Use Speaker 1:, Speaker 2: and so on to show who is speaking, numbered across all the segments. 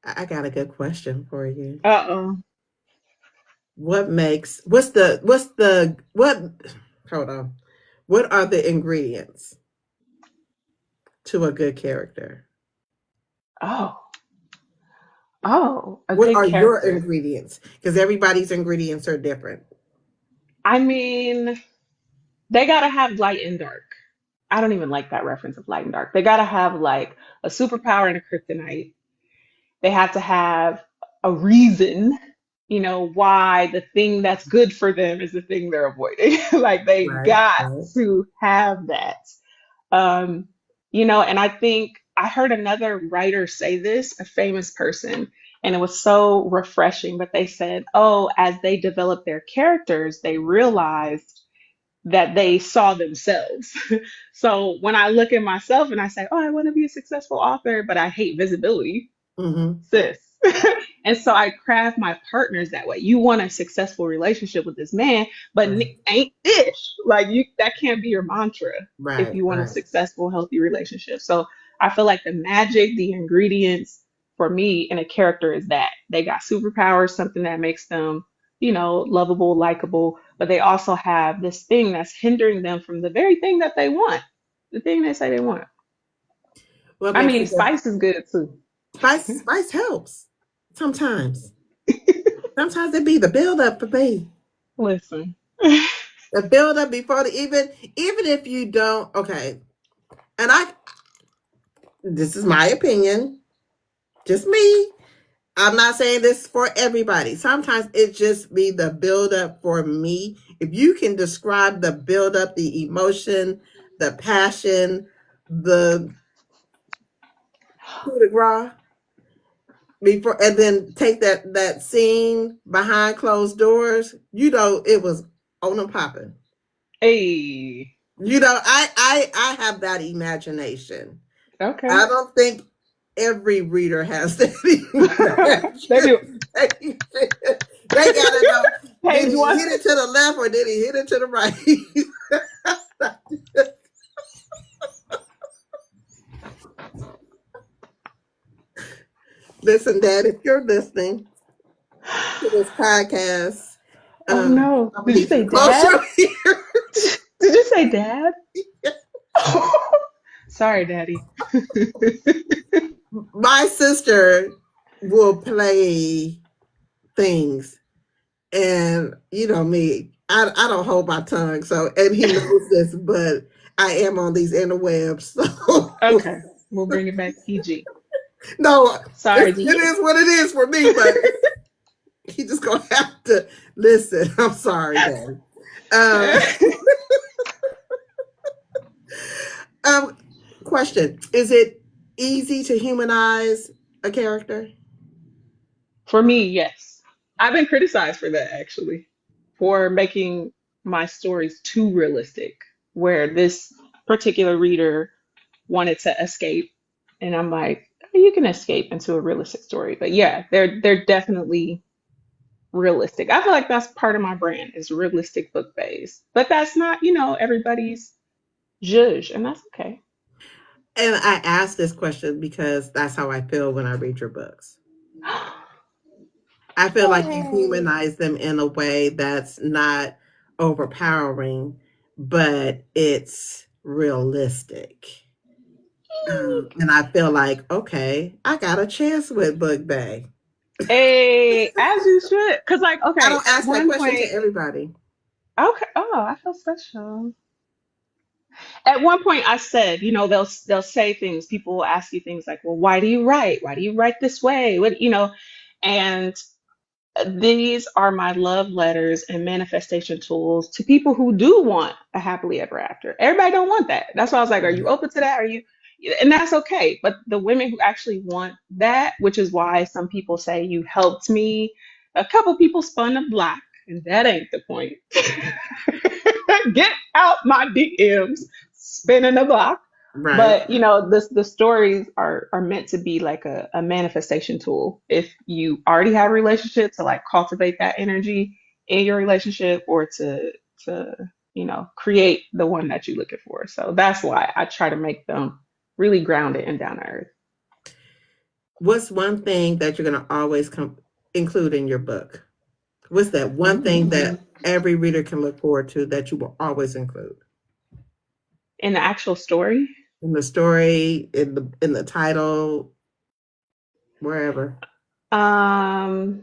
Speaker 1: I got a good question for you.
Speaker 2: Uh-oh.
Speaker 1: What hold on. What are the ingredients to a good character?
Speaker 2: Oh. Oh, a
Speaker 1: What
Speaker 2: good
Speaker 1: are your
Speaker 2: character.
Speaker 1: ingredients? Because everybody's ingredients are different.
Speaker 2: I mean, they gotta have light and dark. I don't even like that reference of light and dark. They gotta have like a superpower and a kryptonite. They have to have a reason, why the thing that's good for them is the thing they're avoiding. Like they
Speaker 1: Right,
Speaker 2: got
Speaker 1: right.
Speaker 2: to have that. Um, and I think I heard another writer say this, a famous person, and it was so refreshing. But they said, oh, as they developed their characters, they realized that they saw themselves. So when I look at myself and I say, oh, I want to be a successful author, but I hate visibility,
Speaker 1: Mm-hmm.
Speaker 2: sis. And so I craft my partners that way. You want a successful relationship with this man, but
Speaker 1: Right,
Speaker 2: ain't ish. Like you, that can't be your mantra if
Speaker 1: right,
Speaker 2: you want a
Speaker 1: right.
Speaker 2: successful, healthy relationship. So I feel like the magic, the ingredients for me in a character is that they got superpowers, something that makes them, lovable, likable, but they also have this thing that's hindering them from the very thing that they want, the thing they say they want.
Speaker 1: What
Speaker 2: I
Speaker 1: makes
Speaker 2: mean,
Speaker 1: a good
Speaker 2: spice is good too.
Speaker 1: spice helps sometimes. Sometimes it be the build up for me.
Speaker 2: Listen.
Speaker 1: The build up before the even if you don't okay. And I this is my opinion, just me. I'm not saying this for everybody. Sometimes it just be the build up for me. If you can describe the build up, the emotion, the passion, the coup de grace before, and then take that scene behind closed doors. It was on and popping.
Speaker 2: Hey.
Speaker 1: I have that imagination.
Speaker 2: Okay.
Speaker 1: I don't think every reader has that
Speaker 2: They do.
Speaker 1: imagination. They gotta know, did
Speaker 2: Page
Speaker 1: he
Speaker 2: one.
Speaker 1: hit it to the left or did he hit it to the right? Listen, Dad, if you're listening to this podcast,
Speaker 2: Oh no.
Speaker 1: I'm gonna
Speaker 2: Did you
Speaker 1: need you
Speaker 2: say
Speaker 1: to close
Speaker 2: dad?
Speaker 1: your ear.
Speaker 2: Did you say dad? Sorry, daddy.
Speaker 1: My sister will play things, and you know me, I don't hold my tongue. So, and he knows this, but I am on these interwebs. So,
Speaker 2: Okay. We'll bring it back PG.
Speaker 1: no,
Speaker 2: Sorry,
Speaker 1: it
Speaker 2: D.
Speaker 1: is what it is for me. But he just gonna have to listen. I'm sorry, Dad. Um, um, question: is it easy to humanize a character?
Speaker 2: For me, yes. I've been criticized for that actually, for making my stories too realistic, where this particular reader wanted to escape, and I'm like, "Oh, you can escape into a realistic story." But yeah, they're definitely realistic. I feel like that's part of my brand is realistic book based. But that's not, everybody's judge, and that's okay.
Speaker 1: And I ask this question because that's how I feel when I read your books. I feel like you
Speaker 2: Yay.
Speaker 1: humanize them in a way that's not overpowering, but it's realistic.
Speaker 2: Eek.
Speaker 1: And I feel like, okay, I got a chance with Book Bay.
Speaker 2: Hey, as you should. Cause like,
Speaker 1: I
Speaker 2: okay,
Speaker 1: don't
Speaker 2: at
Speaker 1: ask that
Speaker 2: one
Speaker 1: question to
Speaker 2: point,
Speaker 1: everybody.
Speaker 2: okay, oh, I feel special. At one point I said, they'll say things, people will ask you things like, well, why do you write? Why do you write this way? And these are my love letters and manifestation tools to people who do want a happily ever after. Everybody don't want that. That's why I was like, are you open to that? Are you? And that's okay. But the women who actually want that, which is why some people say you helped me, a couple people spun the block, and that ain't the point. Get out my DMs, spinning the block.
Speaker 1: Right.
Speaker 2: But the stories are meant to be like a manifestation tool. If you already have a relationship, to like cultivate that energy in your relationship, or to create the one that you're looking for. So that's why I try to make them really grounded and down to earth.
Speaker 1: What's one thing that you're going to always include in your book? What's that one thing that every reader can look forward to that you will always include
Speaker 2: In the actual story.
Speaker 1: in the story, in the title, wherever?
Speaker 2: Um,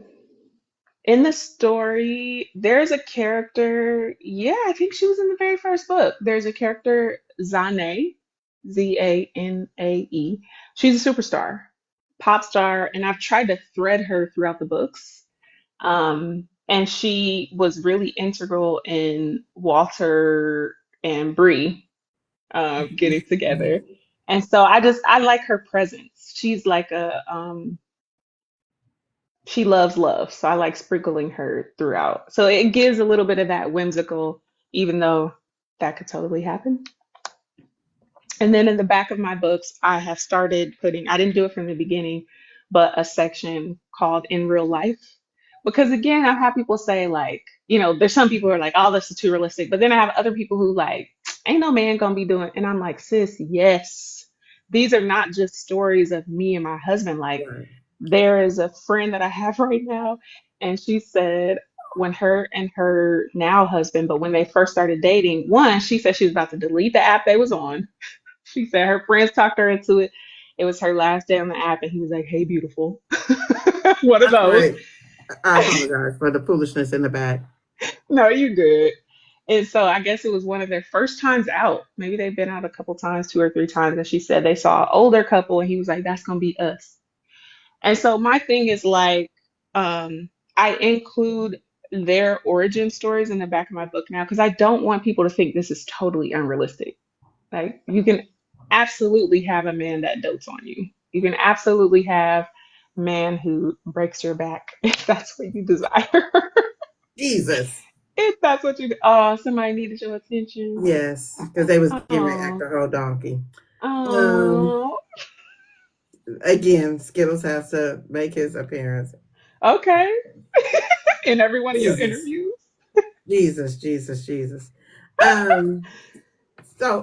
Speaker 2: in the story, there's a character. Yeah, I think she was in the very first book. There's a character, Zane, Zanae. She's a superstar, pop star, and I've tried to thread her throughout the books. And she was really integral in Walter and Bree getting together. And so I like her presence. She's like she loves love. So I like sprinkling her throughout. So it gives a little bit of that whimsical, even though that could totally happen. And then in the back of my books, I have started putting, I didn't do it from the beginning, but a section called In Real Life. Because again, I've had people say, like, there's some people who are like, oh, this is too realistic. But then I have other people who, like, ain't no man gonna be doing. And I'm like, sis, yes. These are not just stories of me and my husband. Like,
Speaker 1: Right.
Speaker 2: there is a friend that I have right now, and she said, when her and her now husband, but when they first started dating, one, she said she was about to delete the app they was on. She said her friends talked her into it. It was her last day on the app, and he was like, "Hey, beautiful." One of
Speaker 1: I'm
Speaker 2: those.
Speaker 1: sorry. I apologize for the foolishness in the back.
Speaker 2: No, you good. And so I guess it was one of their first times out. Maybe they've been out a couple times, two or three times. And she said they saw an older couple, and he was like, "That's gonna be us." And so my thing is like, I include their origin stories in the back of my book now because I don't want people to think this is totally unrealistic. Like, you can absolutely have a man that dotes on you. You can absolutely have a man who breaks your back if that's what you desire.
Speaker 1: Jesus.
Speaker 2: If that's what you, oh, somebody needed your attention.
Speaker 1: Yes, because they was getting ready to act
Speaker 2: Oh,
Speaker 1: a whole donkey. Um,
Speaker 2: oh,
Speaker 1: again, Skittles has to make his appearance.
Speaker 2: okay. In every one of your
Speaker 1: Jesus,
Speaker 2: interviews.
Speaker 1: Jesus. Um,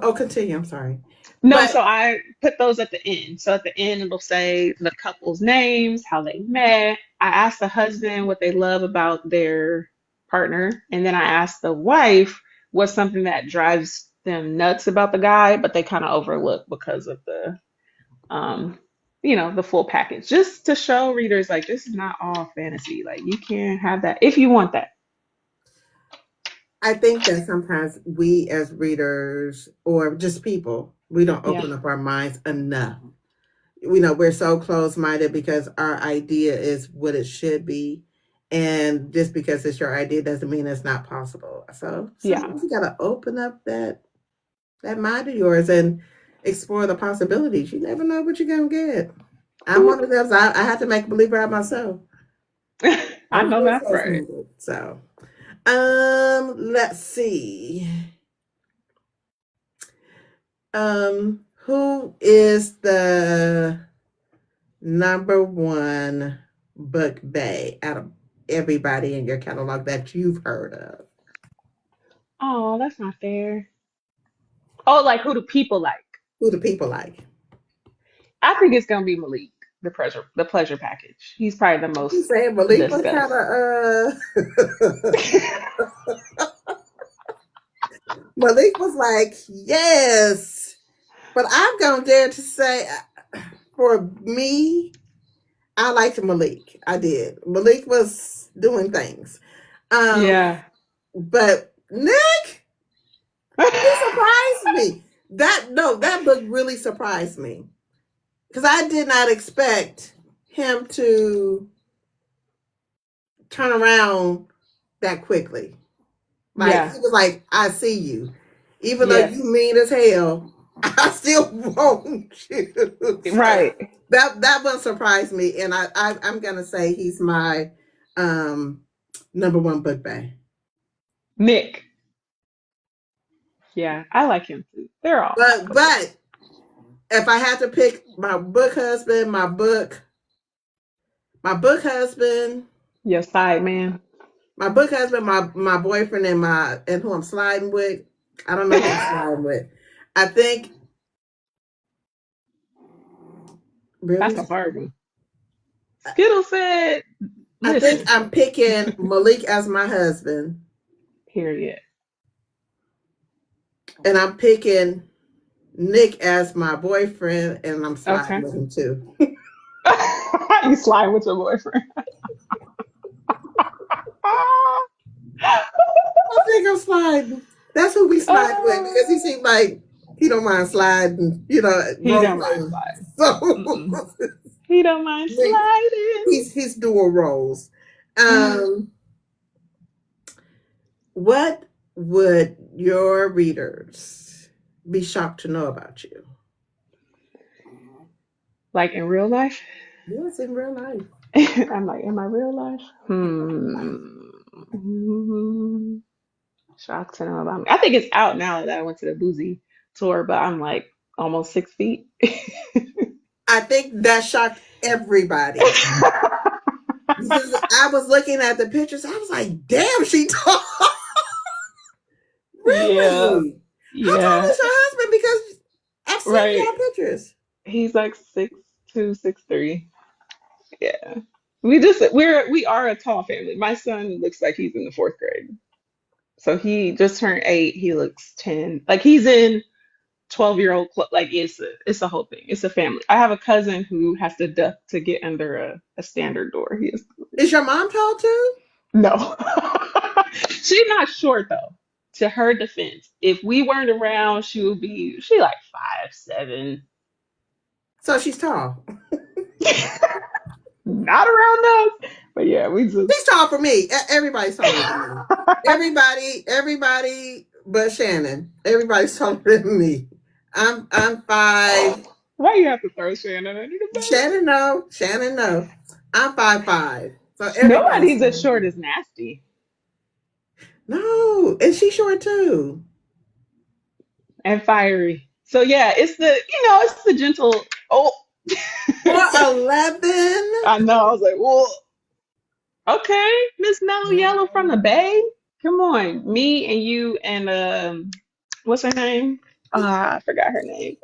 Speaker 1: oh, continue. I'm sorry,
Speaker 2: No,
Speaker 1: but
Speaker 2: so I put those at the end. So at the end, it'll say the couple's names, how they met. I asked the husband what they love about their partner. And then I asked the wife what's something that drives them nuts about the guy, but they kind of overlook because of um, the full package. Just to show readers, like, this is not all fantasy. Like, you can have that if you want that.
Speaker 1: I think that sometimes we as readers or just people, we don't
Speaker 2: Yeah.
Speaker 1: open up our minds enough. We're so close minded because our idea is what it should be. And just because it's your idea doesn't mean it's not possible. So
Speaker 2: Yeah.
Speaker 1: sometimes you gotta open up that mind of yours and explore the possibilities. You never know what you're gonna get. I'm one of those. I had to make a believer out of myself.
Speaker 2: I
Speaker 1: I'm
Speaker 2: know
Speaker 1: very
Speaker 2: that's
Speaker 1: close
Speaker 2: right.
Speaker 1: minded. So let's see. Who is the number one book bay out of everybody in your catalog that you've heard of?
Speaker 2: Oh, that's not fair. Oh, like, who do people like?
Speaker 1: Who do people like?
Speaker 2: I think it's gonna be Malik, the pleasure package. He's probably the
Speaker 1: You
Speaker 2: most
Speaker 1: saying Malik was kind
Speaker 2: discussed.
Speaker 1: of Malik was like, yes. But I'm gonna dare to say for me, I liked Malik. I did. Malik was doing things. Um,
Speaker 2: Yeah.
Speaker 1: but Nick, he surprised me. That book really surprised me. Because I did not expect him to turn around that quickly. Like
Speaker 2: Yeah.
Speaker 1: he was like, I see you. Even though you
Speaker 2: Yes.
Speaker 1: mean as hell, I still want you. So
Speaker 2: Right.
Speaker 1: that one surprised me. And I'm gonna say he's my um number one book bag.
Speaker 2: Nick. Yeah, I like him too. They're all cool.
Speaker 1: But if I had to pick my book husband,
Speaker 2: Your side man.
Speaker 1: my boyfriend, and who I'm sliding with. I don't know who I'm sliding with. I think
Speaker 2: That's
Speaker 1: really
Speaker 2: a hard one. Skittle said,
Speaker 1: I think
Speaker 2: listen,
Speaker 1: I'm picking Malik as my husband,
Speaker 2: period.
Speaker 1: and I'm picking Nick as my boyfriend, and I'm sliding
Speaker 2: Okay.
Speaker 1: with him too.
Speaker 2: You slide with your boyfriend.
Speaker 1: I think I'm sliding. That's who we slide with because he
Speaker 2: Uh,
Speaker 1: seemed like he don't mind sliding, you know,
Speaker 2: he
Speaker 1: role
Speaker 2: don't mind
Speaker 1: playing.
Speaker 2: sliding.
Speaker 1: So
Speaker 2: Mm-mm. He don't mind sliding.
Speaker 1: he's dual roles.
Speaker 2: Mm.
Speaker 1: Um, what would your readers be shocked to know about you?
Speaker 2: Like in real life?
Speaker 1: Yes, in real life.
Speaker 2: I'm like, am I real life? Hmm. Shocked to know about me. I think it's out now that I went to the Boozy tour, but I'm like almost 6 feet.
Speaker 1: I think that shocked everybody because I was looking at the pictures. I was like, "Damn, she tall."
Speaker 2: Yeah,
Speaker 1: Really? How tall
Speaker 2: yeah,
Speaker 1: is your husband? Because I've seen
Speaker 2: right.
Speaker 1: y'all pictures.
Speaker 2: He's like 6'2", 6'3". Yeah. We are a tall family. My son looks like he's in the fourth grade. So he just turned 8. He looks 10. Like he's in 12-year-old club. Like it's a whole thing. It's a family. I have a cousin who has to duck to get under a standard door. He is
Speaker 1: Is your mom tall too?
Speaker 2: no. She's not short though. To her defense, if we weren't around, she like 5'7".
Speaker 1: So she's tall.
Speaker 2: Not around us. But yeah, we just
Speaker 1: She's tall for me. Everybody's taller than me. Everybody, but Shannon. Everybody's taller than me. I'm 5.
Speaker 2: why you have to throw Shannon under the bus?
Speaker 1: Shannon, no. Shannon, no. I'm 5'5". So everybody's
Speaker 2: Nobody's as
Speaker 1: taller
Speaker 2: short
Speaker 1: than me.
Speaker 2: as Nasty
Speaker 1: No, and she's short too.
Speaker 2: and fiery. So yeah, it's the gentle. Oh,
Speaker 1: 4'11".
Speaker 2: I know. I was like, well, okay, Miss Mellow Yellow from the
Speaker 1: No.
Speaker 2: Bay. Come on, me and you and what's her name? I forgot her name.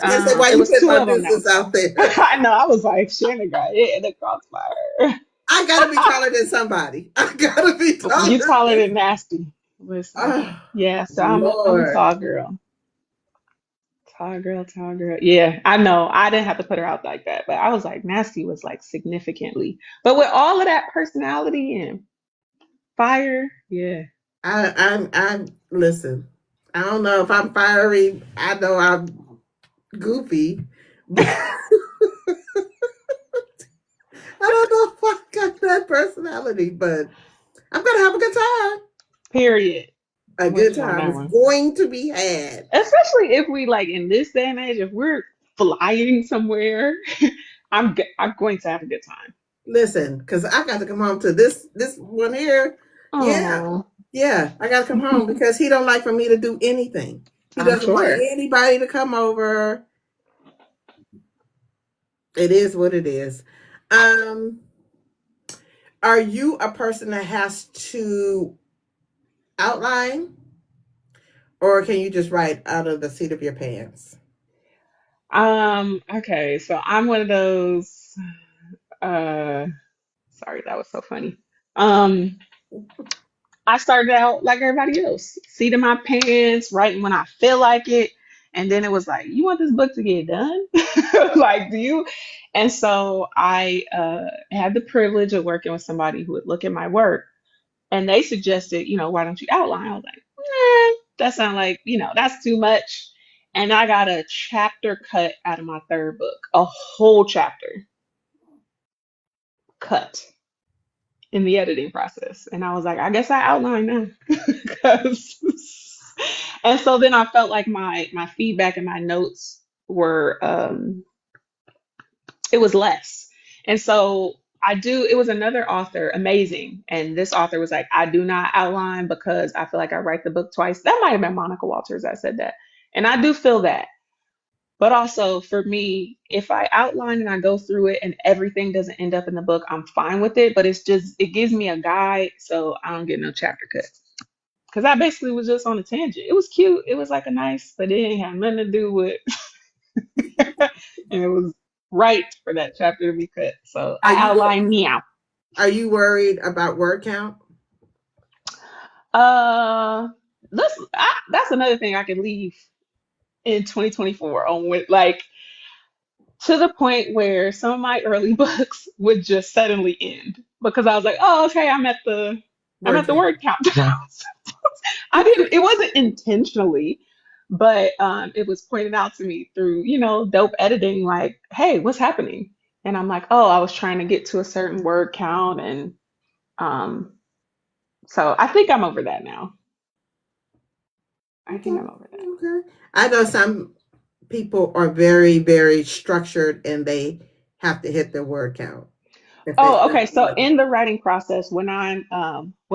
Speaker 1: I said, why
Speaker 2: It
Speaker 1: you
Speaker 2: was
Speaker 1: put
Speaker 2: two
Speaker 1: my
Speaker 2: of them now.
Speaker 1: business out there?
Speaker 2: I know. I was like, Shannon got hit in the crossfire.
Speaker 1: I gotta be taller than somebody. I gotta be
Speaker 2: You
Speaker 1: taller
Speaker 2: taller
Speaker 1: than.
Speaker 2: than Nasty. Listen,
Speaker 1: Oh,
Speaker 2: yeah. So I'm a
Speaker 1: Lord.
Speaker 2: tall girl. Tall girl, tall girl. Yeah, I know. I didn't have to put her out like that, but I was like, Nasty was like significantly. But with all of that personality and fire, yeah.
Speaker 1: I listen. I don't know if I'm fiery. I know I'm goofy, but I don't know if I got that personality. But I'm gonna have a good time.
Speaker 2: Period.
Speaker 1: A
Speaker 2: I'm with
Speaker 1: good
Speaker 2: you on
Speaker 1: time
Speaker 2: that
Speaker 1: is
Speaker 2: one.
Speaker 1: going to be had.
Speaker 2: Especially if we like in this day and age, if we're flying somewhere, I'm going to have a good time.
Speaker 1: Listen, because I got to come home to this one here. Yeah,
Speaker 2: Oh,
Speaker 1: yeah, I got to come home because he don't like for me to do anything. He
Speaker 2: I'm
Speaker 1: doesn't want
Speaker 2: sure.
Speaker 1: anybody to come over. It is what it is. Um, are you a person that has to outline, or can you just write out of the seat of your pants?
Speaker 2: Okay, so I'm one of those uh sorry, that was so funny. Um, I started out like everybody else, seat in my pants, writing when I feel like it. And then it was like, you want this book to get done? Like, do you? And so I had the privilege of working with somebody who would look at my work and they suggested, why don't you outline? I was like, that sounds like, that's too much. And I got a chapter cut out of my third book, a whole chapter cut in the editing process. And I was like, I guess I outline now. 'Cause- and so then I felt like my feedback and my notes were it was less. And so it was another author, amazing. And this author was like, I do not outline because I feel like I write the book twice. That might have been Monica Walters that said that. And I do feel that. But also for me, if I outline and I go through it and everything doesn't end up in the book, I'm fine with it. But it gives me a guide so I don't get no chapter cut. Because I basically was just on a tangent. It was cute. It was like a nice, but it didn't have nothing to do with, and it was. right for that chapter to be cut. So
Speaker 1: Are
Speaker 2: I
Speaker 1: you
Speaker 2: outline meow.
Speaker 1: are you worried about word count?
Speaker 2: Uh, that's another thing I could leave in 2024 on with like to the point where some of my early books would just suddenly end because I was like, oh, okay, I'm
Speaker 1: Word
Speaker 2: at the
Speaker 1: count.
Speaker 2: word count. I didn't, it wasn't intentionally, but it was pointed out to me through, dope editing, like, hey, what's happening? And I'm like, oh, I was trying to get to a certain word count. And um, so I think I'm over that now. I think
Speaker 1: Okay.
Speaker 2: I'm over that.
Speaker 1: Okay. I know some people are very, very structured and they have to hit their word count. If they
Speaker 2: Oh, okay. So
Speaker 1: feel
Speaker 2: in the writing process, when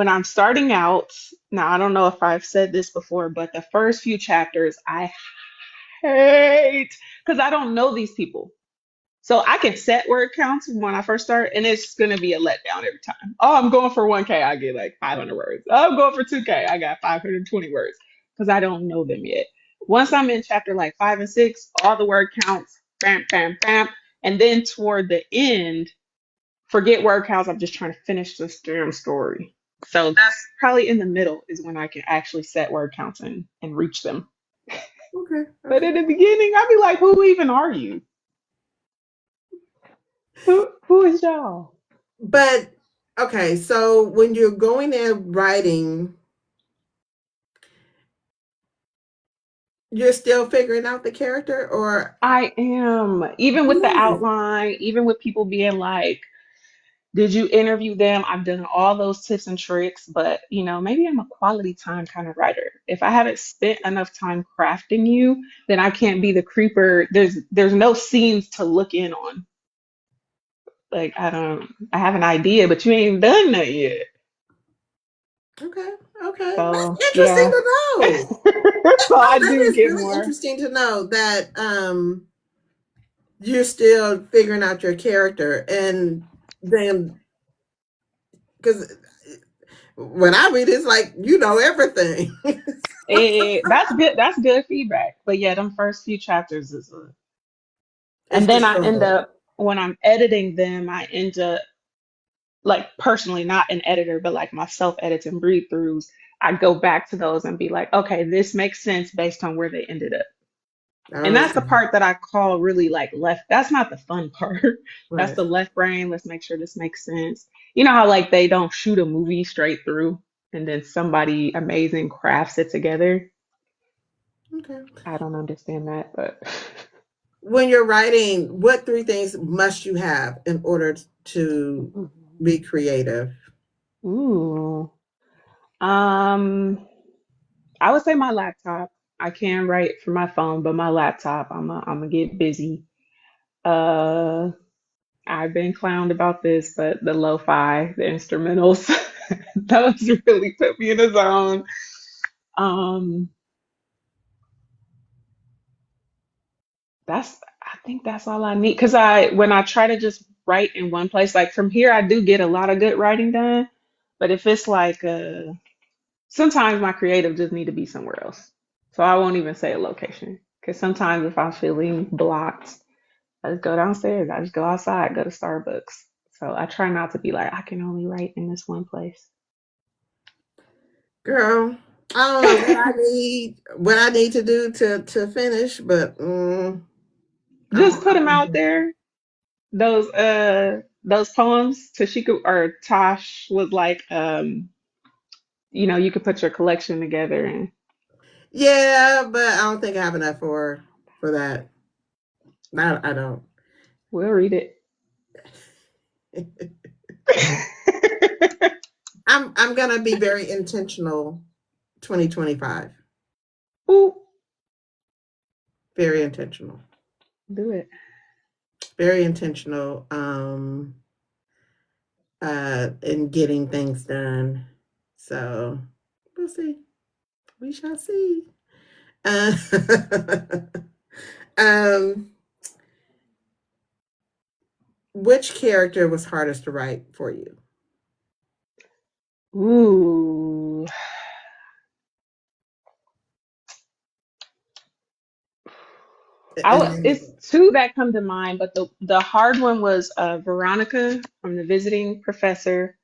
Speaker 2: I'm starting out, now I don't know if I've said this before, but the first few chapters I hate because I don't know these people. So I can set word counts when I first start, and it's gonna be a letdown every time. Oh, I'm going for 1K, I get like 500 words. Oh, I'm going for 2K, I got 520 words because I don't know them yet. Once I'm in chapter like 5 and 6, all the word counts, bam, bam, bam, and then toward the end, forget word counts. I'm just trying to finish this damn story. So that's probably in the middle is when I can actually set word counts and reach them.
Speaker 1: okay,
Speaker 2: But
Speaker 1: okay.
Speaker 2: in the beginning, I'd be like, who even are you? Who is y'all?
Speaker 1: But okay, so when you're going in writing, you're still figuring out the character, or
Speaker 2: I am. Even with the
Speaker 1: really?
Speaker 2: outline, even with people being like, did you interview them? I've done all those tips and tricks, but maybe I'm a quality time kind of writer. If I haven't spent enough time crafting you, then I can't be the creeper. There's no scenes to look in on. Like I have an idea, but you ain't done that yet.
Speaker 1: Okay, okay.
Speaker 2: So
Speaker 1: That's interesting
Speaker 2: yeah.
Speaker 1: to know.
Speaker 2: So
Speaker 1: Oh,
Speaker 2: I
Speaker 1: that
Speaker 2: do
Speaker 1: is
Speaker 2: get
Speaker 1: really
Speaker 2: more.
Speaker 1: interesting to know that you're still figuring out your character, and then because when I read, it's like you know everything.
Speaker 2: That's good. That's good feedback. But yeah, them first few chapters is
Speaker 1: It's
Speaker 2: and
Speaker 1: the
Speaker 2: then I end
Speaker 1: struggle.
Speaker 2: up when I'm editing them, I end up like personally not an editor, but like my self-edits and read throughs, I go back to those and be like, okay, this makes sense based on where they ended up. And that's the
Speaker 1: Okay,
Speaker 2: part that I call really like left. That's not the fun part. That's
Speaker 1: right.
Speaker 2: the left brain. Let's make sure this makes sense. You know how like they don't shoot a movie straight through and then somebody amazing crafts it together.
Speaker 1: Okay.
Speaker 2: I don't understand that, but
Speaker 1: When you're writing, what three things must you have in order to be creative?
Speaker 2: ooh. Um, I would say my laptop. I can write from my phone, but my laptop, I'm gonna get busy. Uh, I've been clowned about this, but the lo-fi, the instrumentals, those really put me in a zone. Um, I think that's all I need because when I try to just write in one place, like from here, I do get a lot of good writing done. But if it's like sometimes my creative just need to be somewhere else. So I won't even say a location because sometimes if I'm feeling blocked, I just go downstairs. I just go outside, go to Starbucks. So I try not to be like, I can only write in this one place.
Speaker 1: Girl, I don't know what I need to do to finish, but
Speaker 2: Just put them out there. Those poems Tashika or Tosh was like, you could put your collection together and
Speaker 1: yeah, but I don't think I have enough for that. I don't.
Speaker 2: we'll read it.
Speaker 1: I'm gonna be very intentional. 2025,
Speaker 2: Ooh,
Speaker 1: very intentional,
Speaker 2: do it.
Speaker 1: very intentional. In getting things done. So we'll see. We shall see. Uh, um, which character was hardest to write for you?
Speaker 2: Ooh.
Speaker 1: And then,
Speaker 2: It's two that come to mind, but the hard one was Veronica from the visiting professor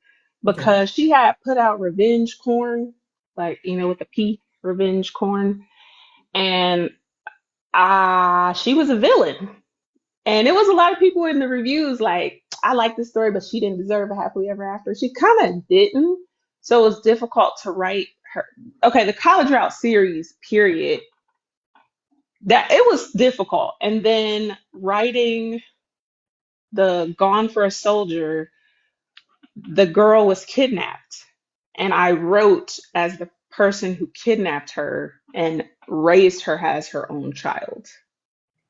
Speaker 1: okay.
Speaker 2: because she had put out revenge corn, like with the P, revenge corn, and she was a villain. And it was a lot of people in the reviews like, I like this story, but she didn't deserve a happily ever after. She kind of didn't. So it was difficult to write her. Okay, the college route series, period. That it was difficult. And then writing the Gone for a Soldier, the girl was kidnapped. And I wrote as the person who kidnapped her and raised her as her own child.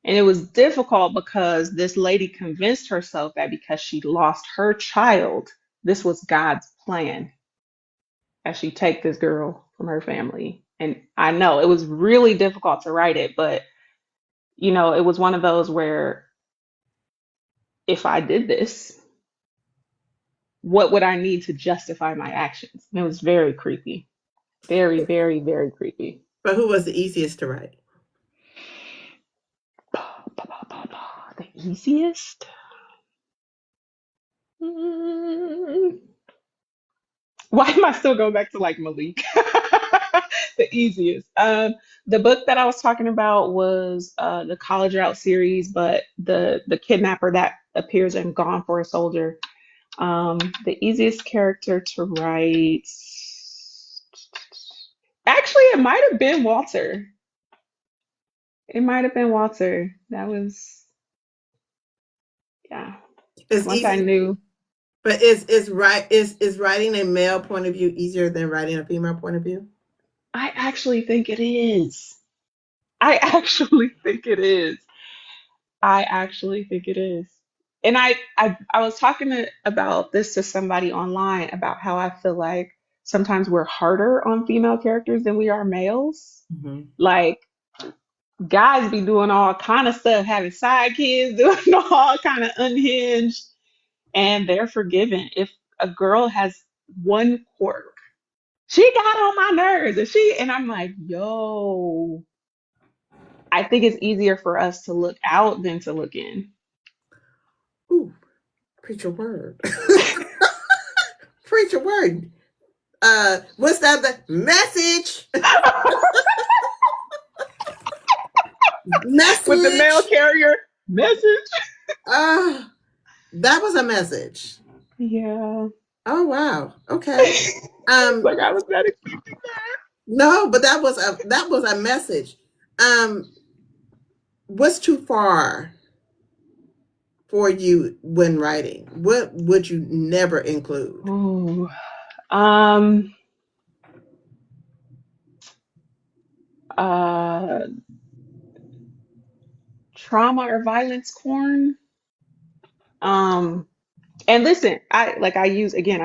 Speaker 2: And it was difficult because this lady convinced herself that because she lost her child, this was God's plan as she take this girl from her family. And I know it was really difficult to write it, but it was one of those where if I did this, what would I need to justify my actions? And it was very creepy. Very, very, very creepy.
Speaker 1: But who was the easiest to write?
Speaker 2: The easiest? Mm, why am I still going back to like Malik? The easiest. The book that I was talking about was the College Route series, but the kidnapper that appears in Gone for a Soldier. The easiest character to write. Actually, it might have been Walter. It might have been Walter. That was, yeah.
Speaker 1: It's
Speaker 2: Once I
Speaker 1: easy,
Speaker 2: knew.
Speaker 1: but is writing a male point of view easier than writing a female point of view?
Speaker 2: I actually think it is. I actually think it is. I actually think it is. And I was talking about this to somebody online about how I feel like sometimes we're harder on female characters than we are males.
Speaker 1: Hmm.
Speaker 2: Like guys be doing all kind of stuff, having side kids, doing all kind of unhinged, and they're forgiven. If a girl has one quirk, she got on my nerves, and I'm like, yo, I think it's easier for us to look out than to look in.
Speaker 1: Ooh, preach a word. Preach a word. What's that? The message.
Speaker 2: With the mail
Speaker 1: Message.
Speaker 2: carrier message.
Speaker 1: Uh, that was a message.
Speaker 2: Yeah.
Speaker 1: Oh wow. Okay. Um,
Speaker 2: Like I was not expecting
Speaker 1: no, but that was a message. Um, what's too far for you when writing? What would you never
Speaker 2: that.
Speaker 1: include?
Speaker 2: Ooh. Um uh Trauma or violence corn. Um And listen, I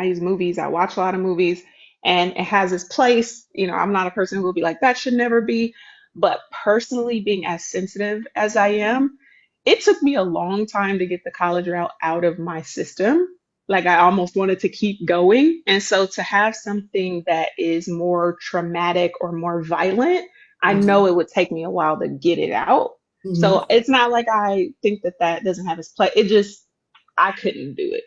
Speaker 2: use movies. I watch a lot of movies, and it has its place. I'm not a person who will be like, that should never be. But personally, being as sensitive as I am, it took me a long time to get the college route out of my system. Like, I almost wanted to keep going. And so to have something that is more traumatic or more violent, I
Speaker 1: Hmm.
Speaker 2: know it would take me a while to get it out.
Speaker 1: Hmm.
Speaker 2: So it's not like I think that doesn't have its place. It just, I couldn't do it.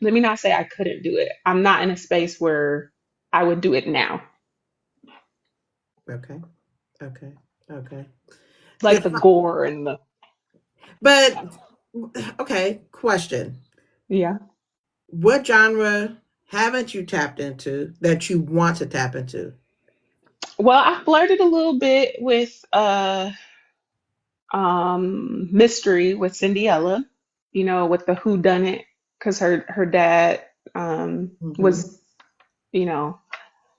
Speaker 2: Let me not say I couldn't do it. I'm not in a space where I would do it now.
Speaker 1: Okay. Okay. Okay.
Speaker 2: Like
Speaker 1: If
Speaker 2: the gore and the,
Speaker 1: but okay. Question:
Speaker 2: yeah.
Speaker 1: what genre haven't you tapped into that you want to tap into?
Speaker 2: Well, I flirted a little bit with mystery with Cinderella, with the who done it, because her dad
Speaker 1: Hmm.
Speaker 2: was, you know,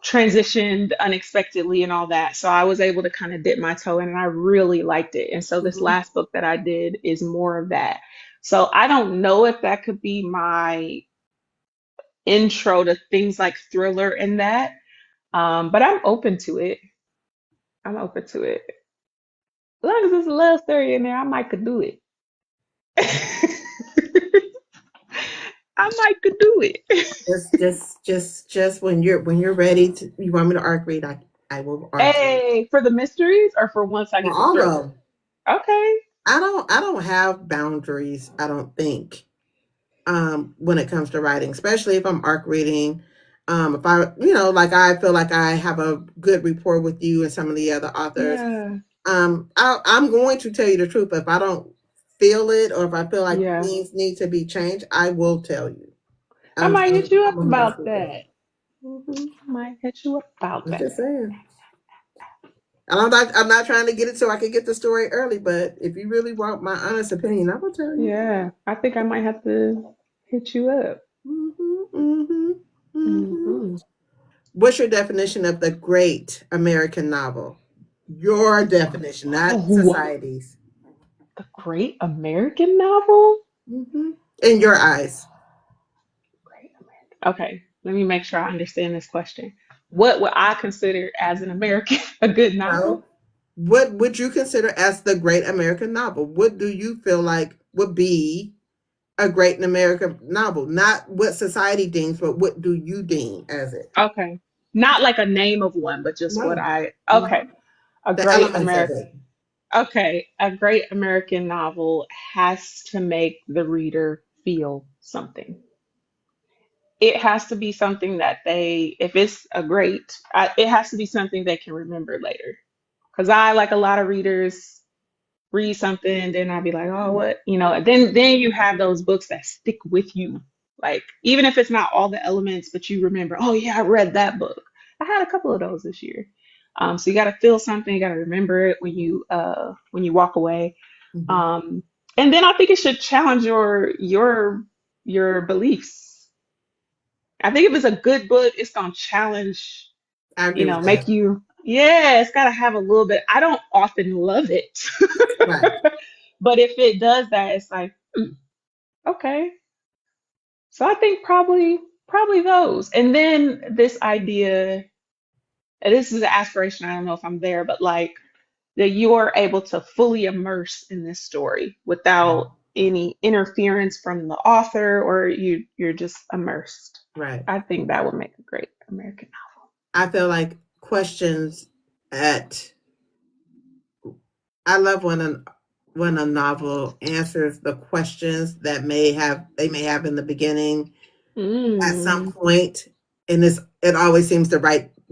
Speaker 2: transitioned unexpectedly and all that. So I was able to kind of dip my toe in and I really liked it. And so this
Speaker 1: Hmm.
Speaker 2: last book that I did is more of that. So I don't know if that could be my intro to things like thriller and that. But I'm open to it. I'm open to it. As long as there's a love story in there, I might could do it. I might could do it.
Speaker 1: Just when you're ready to, you want me to arc read, I will arc read
Speaker 2: Hey, for the mysteries or for once I
Speaker 1: for
Speaker 2: get the
Speaker 1: all of
Speaker 2: thriller?
Speaker 1: them.
Speaker 2: Okay.
Speaker 1: I don't have boundaries, I don't think. When it comes to writing, especially if I'm arc reading. If I, like I feel like I have a good rapport with you and some of the other authors,
Speaker 2: Yeah.
Speaker 1: I'm going to tell you the truth. If I don't feel it or if I feel like
Speaker 2: Yeah.
Speaker 1: things need to be changed, I will tell you.
Speaker 2: I
Speaker 1: I'm
Speaker 2: might hit
Speaker 1: I'm,
Speaker 2: you
Speaker 1: I'm
Speaker 2: up
Speaker 1: one of those
Speaker 2: about
Speaker 1: people.
Speaker 2: that. Might hit you up about
Speaker 1: I'm
Speaker 2: that.
Speaker 1: just saying. And I'm not trying to get it so I can get the story early, but if you really want my honest opinion, I will tell you.
Speaker 2: Yeah. I think I might have to hit you up.
Speaker 1: Hmm. Hmm. Hmm.
Speaker 2: Hmm.
Speaker 1: What's your definition of the great American novel? Your definition, not
Speaker 2: Oh,
Speaker 1: society's.
Speaker 2: the Great American Novel?
Speaker 1: Hmm. In your eyes.
Speaker 2: Great American. Okay, let me make sure I understand this question. What would I consider as an American a good
Speaker 1: Well,
Speaker 2: novel?
Speaker 1: what would you consider as the great American novel? What do you feel like would be a great American novel? Not what society deems, but what do you deem as it?
Speaker 2: Okay. Not like a name of one, but just what
Speaker 1: No.
Speaker 2: I, okay.
Speaker 1: Mhm.
Speaker 2: A
Speaker 1: The
Speaker 2: great
Speaker 1: elements of
Speaker 2: American,
Speaker 1: it.
Speaker 2: okay. A great American novel has to make the reader feel something. It has to be something that they, if it's a great, it has to be something they can remember later. Because I, like a lot of readers, read something, then I'd be like, oh, what, then you have those books that stick with you. Like, even if it's not all the elements, but you remember, oh yeah, I read that book. I had a couple of those this year. So you got to feel something, you got to remember it when you walk away.
Speaker 1: Mhm.
Speaker 2: Um, and then I think it should challenge your beliefs. I think if it's a good book, it's gonna challenge,
Speaker 1: I agree with
Speaker 2: make
Speaker 1: that.
Speaker 2: you, yeah, it's gotta have a little bit. I don't often love it.
Speaker 1: Right.
Speaker 2: But if it does that, it's like, okay. So I think probably those. And then this idea, and this is an aspiration, I don't know if I'm there, but like that you are able to fully immerse in this story without any interference from the author, or you're just immersed.
Speaker 1: Right.
Speaker 2: I think that would make a great American
Speaker 1: I feel like questions at I love when a novel answers the questions that may have in the beginning at some
Speaker 2: novel.
Speaker 1: point, and it always seems to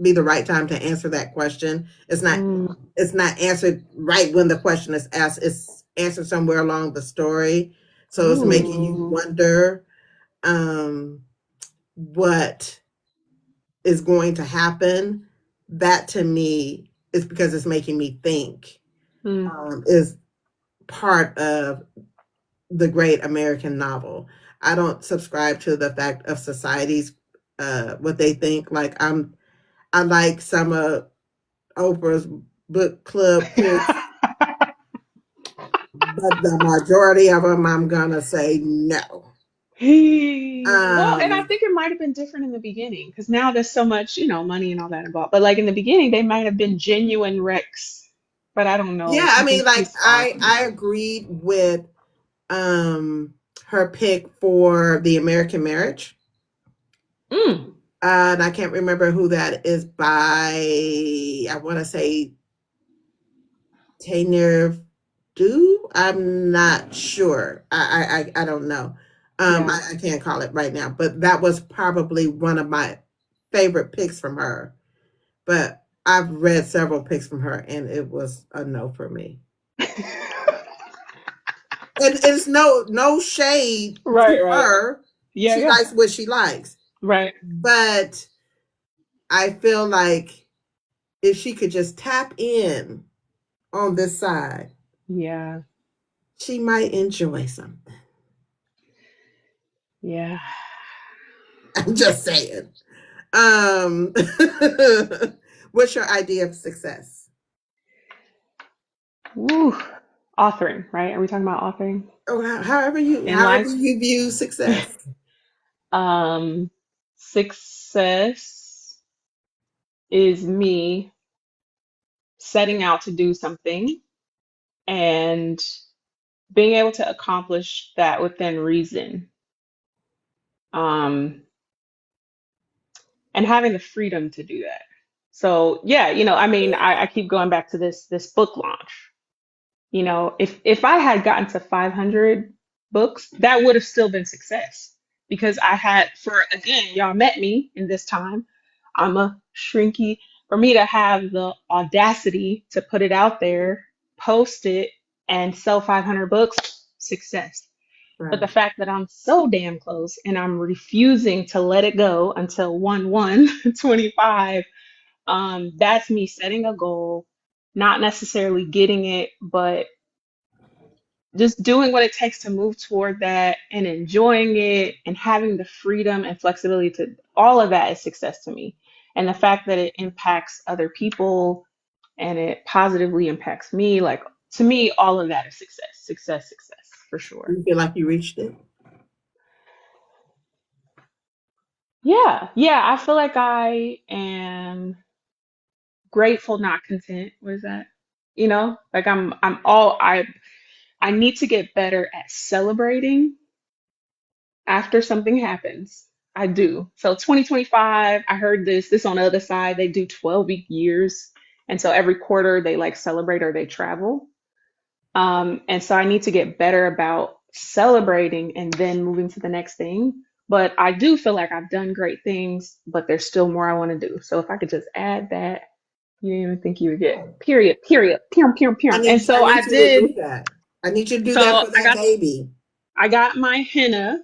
Speaker 1: be the right time to answer that question.
Speaker 2: Mm,
Speaker 1: It's not answered right when the question is asked. It's answered somewhere along the story, so it's making you
Speaker 2: ooh.
Speaker 1: wonder what is going to happen. That to me is because it's making me think.
Speaker 2: Mm.
Speaker 1: Is part of the great American novel. I don't subscribe to the fact of society's what they think. I like some of Oprah's book club picks, but the majority of them I'm gonna say no.
Speaker 2: Well, and I
Speaker 1: Um,
Speaker 2: think it might have been different in the beginning because now there's so much, money and all that involved. But like in the beginning, they might have been genuine wrecks. But I don't
Speaker 1: yeah,
Speaker 2: know.
Speaker 1: I
Speaker 2: I
Speaker 1: mean,
Speaker 2: think
Speaker 1: like
Speaker 2: she's far from
Speaker 1: I
Speaker 2: that.
Speaker 1: agreed with um her pick for the American Marriage.
Speaker 2: Mm,
Speaker 1: And I can't remember who that is by. I want to say Tainer Do. I'm not sure. I don't know.
Speaker 2: yeah.
Speaker 1: I can't call it right now, but that was probably one of my favorite picks from her. But I've read several picks from her, and it was a no for me. And it's no shade
Speaker 2: Right,
Speaker 1: to
Speaker 2: right.
Speaker 1: her.
Speaker 2: Yeah,
Speaker 1: She
Speaker 2: yeah.
Speaker 1: likes what she likes,
Speaker 2: Right.
Speaker 1: but I feel like if she could just tap in on this side,
Speaker 2: Yeah.
Speaker 1: she might enjoy something.
Speaker 2: Yeah.
Speaker 1: I'm just saying. Um, what's your idea of success?
Speaker 2: Woo. Authoring, right? Are we talking about authoring
Speaker 1: Oh, however you
Speaker 2: in
Speaker 1: however
Speaker 2: life?
Speaker 1: you view success.
Speaker 2: Um, Success is me setting out to do something and being able to accomplish that within reason, um, and having the freedom to do that. So yeah, I mean, I keep going back to this book launch. You know, if I had gotten to 500 books, that would have still been success because I had, for again, y'all met me in this time. I'm a shrinky. For me to have the audacity to put it out there, post it, and sell 500 books, success. But the
Speaker 1: Right.
Speaker 2: fact that I'm so damn close and I'm refusing to let it go until 1/1/25, that's me setting a goal, not necessarily getting it, but just doing what it takes to move toward that and enjoying it and having the freedom and flexibility to all of that is success to me. And the fact that it impacts other people and it positively impacts me, like to me, all of that is success, success, success for
Speaker 1: Do
Speaker 2: sure.
Speaker 1: you feel like you reached it?
Speaker 2: Yeah, yeah, I feel like I am grateful, not content. What is that? You know, like I need to get better at celebrating after something happens. I do. So 2025, I heard this on the other side, they do 12-week years. And so every quarter they like celebrate or they travel. And so I need to get better about celebrating and then moving to the next thing. But I do feel like I've done great things, but there's still more I want to do. So if I could just add that, you didn't even think you would get period, period, pium, pium, pium. And
Speaker 1: I
Speaker 2: so I
Speaker 1: need you to
Speaker 2: did.
Speaker 1: do that. I need you to do that
Speaker 2: So
Speaker 1: for that baby.
Speaker 2: I got my henna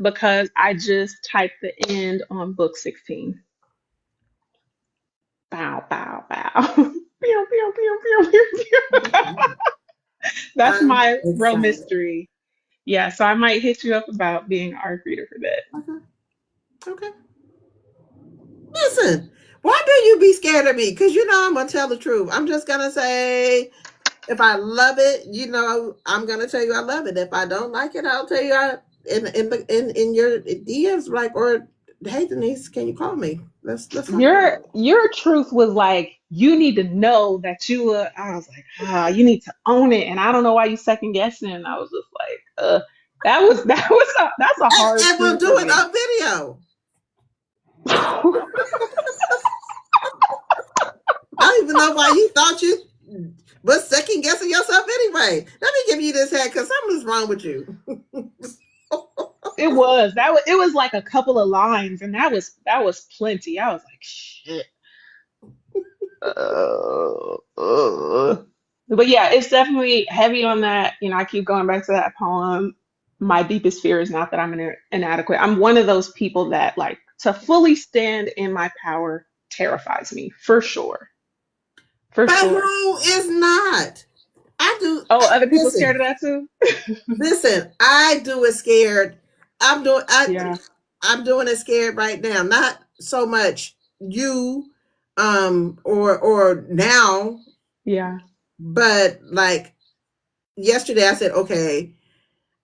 Speaker 2: because I just typed the end on book 16. Bow, bow, bow. Pew, pew, pew, pew, pew, pew. That's
Speaker 1: I'm
Speaker 2: my real
Speaker 1: excited.
Speaker 2: mystery. Yeah, so I might hit you up about being an art reader for that.
Speaker 1: Okay. Okay. Listen, why do you be scared of me? Because you know I'm gonna tell the truth. I'm just gonna say if I love it, you know, I'm gonna tell you I love it. If I don't like it, I'll tell you in your DMs, like, or hey Denise, can you call me? Let's talk about it.
Speaker 2: Your truth was like, you need to know that you were, I was like, you need to own it. And I don't know why you second guessing. And I was just like, that's a hard
Speaker 1: And we'll
Speaker 2: truth
Speaker 1: do
Speaker 2: for
Speaker 1: it
Speaker 2: me.
Speaker 1: on video. I don't even know why you thought you was second guessing yourself anyway. Let me give you this head because something's wrong with you.
Speaker 2: It was like a couple of lines, and that was plenty. I was like, shit. But yeah, it's definitely heavy on that. You know, I keep going back to that poem. My deepest fear is not that I'm inadequate. I'm one of those people that like to fully stand in my power terrifies me for sure, for
Speaker 1: But
Speaker 2: sure.
Speaker 1: who is not? I do.
Speaker 2: Oh, other people scared
Speaker 1: Listen,
Speaker 2: of that too.
Speaker 1: listen. I do it scared. I'm doing.
Speaker 2: Yeah,
Speaker 1: I'm doing it scared right now. Not so much you, or now,
Speaker 2: yeah,
Speaker 1: but like yesterday, I said, okay,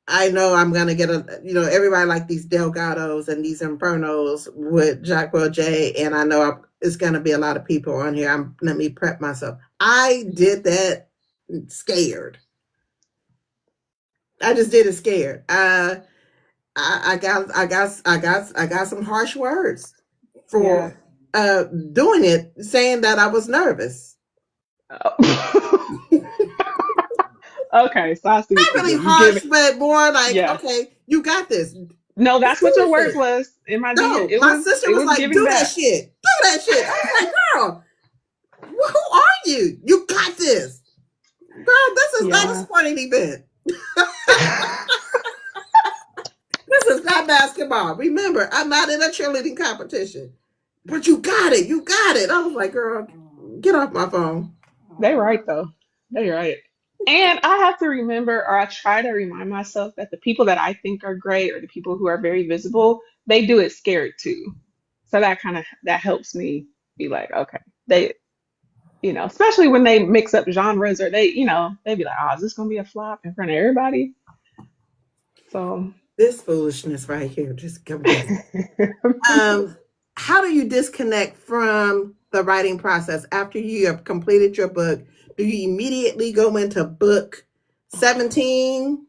Speaker 1: I know I'm gonna get a, you know, everybody like these Delgados and these Infernos with Jackwell J, and I know it's gonna be a lot of people on here. Let me prep myself. I did that scared. I just did it scared. I got some harsh words
Speaker 2: yeah.
Speaker 1: for doing it, saying that I was nervous.
Speaker 2: Oh. Okay, so I see what
Speaker 1: Not
Speaker 2: you
Speaker 1: really
Speaker 2: did. You give
Speaker 1: harsh,
Speaker 2: it.
Speaker 1: but more like,
Speaker 2: Yeah.
Speaker 1: okay, you got this.
Speaker 2: No,
Speaker 1: Just
Speaker 2: that's what
Speaker 1: do
Speaker 2: your
Speaker 1: this
Speaker 2: words
Speaker 1: shit.
Speaker 2: was in my DM.
Speaker 1: No, my sister
Speaker 2: It
Speaker 1: was
Speaker 2: was
Speaker 1: like,
Speaker 2: giving
Speaker 1: do that
Speaker 2: that.
Speaker 1: shit. Do that shit. I was like, girl, who are you? You got this. Girl, this is not a
Speaker 2: Yeah.
Speaker 1: sporting event. This is not basketball. Remember, I'm not in a cheerleading competition. But you got it. You got it. I was like, girl, get off my phone.
Speaker 2: They right though. They right. And I have to remember, or I try to remind myself that the people that I think are great, or the people who are very visible, they do it scared too. So that helps me be like, okay, they, especially when they mix up genres, or they be like, oh, is this gonna be a flop in front of everybody? So
Speaker 1: This foolishness right here. Just come get it. Um, how do you disconnect from the writing process after you have completed your book? Do you immediately go into book 17,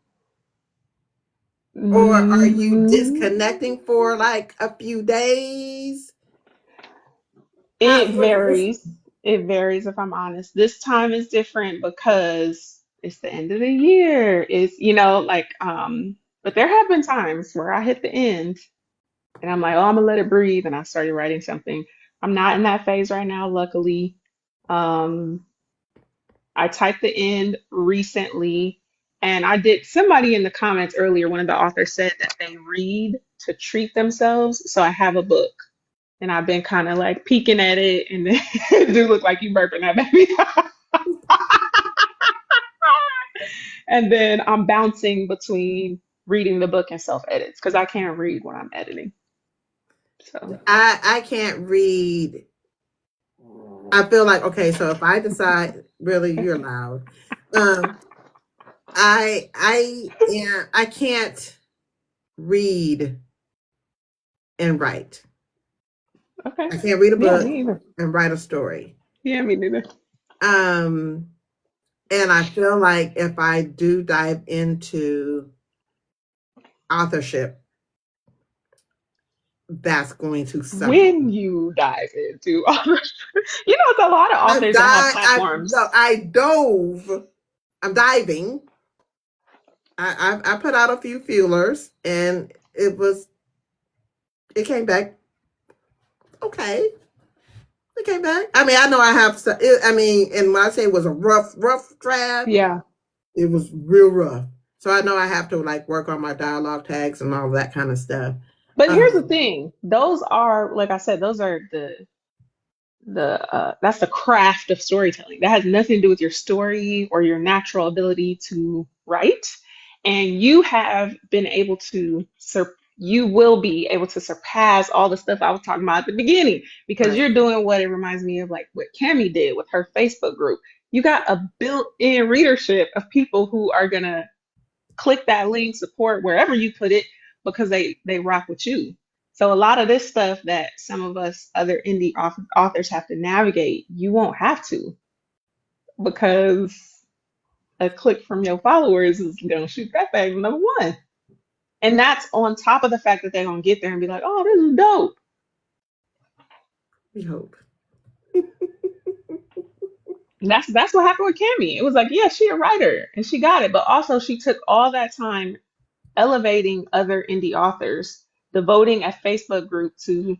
Speaker 1: or are you
Speaker 2: mm,
Speaker 1: disconnecting for like a few days? How
Speaker 2: it varies. It varies if I'm honest. This time is different because it's the end of the year. It's, like, but there have been times where I hit the end and I'm like, oh, I'm gonna let it breathe. And I started writing something. I'm not in that phase right now, luckily. Um, I typed the end recently, and somebody in the comments earlier, one of the authors said that they read to treat themselves. So I have a book, and I've been kind of like peeking at it, and then it do look like you burping that baby. And then I'm bouncing between reading the book and self edits because I can't read when I'm editing. So
Speaker 1: I can't read. I feel like, okay, so if I decide, really, you're loud. Um, I can't read and write.
Speaker 2: okay,
Speaker 1: I can't read a
Speaker 2: yeah,
Speaker 1: book
Speaker 2: me either.
Speaker 1: and write a story.
Speaker 2: Yeah, me neither.
Speaker 1: Um, and I feel like if I do dive into authorship, that's going to suffer.
Speaker 2: When you dive into authors, it's a lot of
Speaker 1: I've
Speaker 2: authors that have
Speaker 1: died. No,
Speaker 2: platforms.
Speaker 1: I dove. I'm diving. I put out a few feelers, and it came back okay. It came back. I mean, I know I have. I mean, and when I say it was a rough draft,
Speaker 2: Yeah.
Speaker 1: it was real rough. So I know I have to like work on my dialogue tags and all that kind of stuff.
Speaker 2: But here's the
Speaker 1: Um,
Speaker 2: thing. Those are, like I said, those are that's the craft of storytelling. That has nothing to do with your story or your natural ability to write. And you have been able to you will be able to surpass all the stuff I was talking about at the beginning because
Speaker 1: right.
Speaker 2: you're doing what it reminds me of, like what Cami did with her Facebook group. You got a built-in readership of people who are gonna click that link, support wherever you put it because they rock with you. So a lot of this stuff that some of us other indie authors have to navigate, you won't have to because a click from your followers is gonna shoot that thing number one. And that's on top of the fact that they're gonna get there and be like, oh, this is dope.
Speaker 1: We hope.
Speaker 2: And that's what happened with Cami. It was like, yeah, she a writer and she got it, but also she took all that time elevating other indie authors, devoting a Facebook group to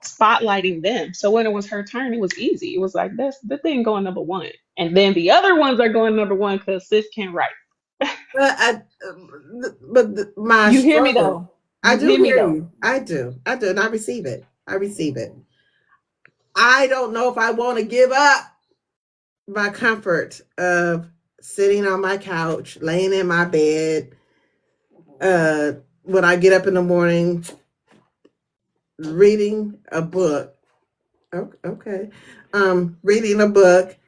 Speaker 2: spotlighting them. So when it was her turn, it was easy. It was like that's the thing going number one, and then the other ones are going number one because sis can't write.
Speaker 1: But my
Speaker 2: You hear me
Speaker 1: struggle.
Speaker 2: though.
Speaker 1: I
Speaker 2: You
Speaker 1: do
Speaker 2: hear me
Speaker 1: hear
Speaker 2: though.
Speaker 1: you. I do. I do, and I receive it. I receive it. I don't know if I want to give up my comfort of sitting on my couch, laying in my bed. When I get up in the morning, reading a book. Okay. Reading a book.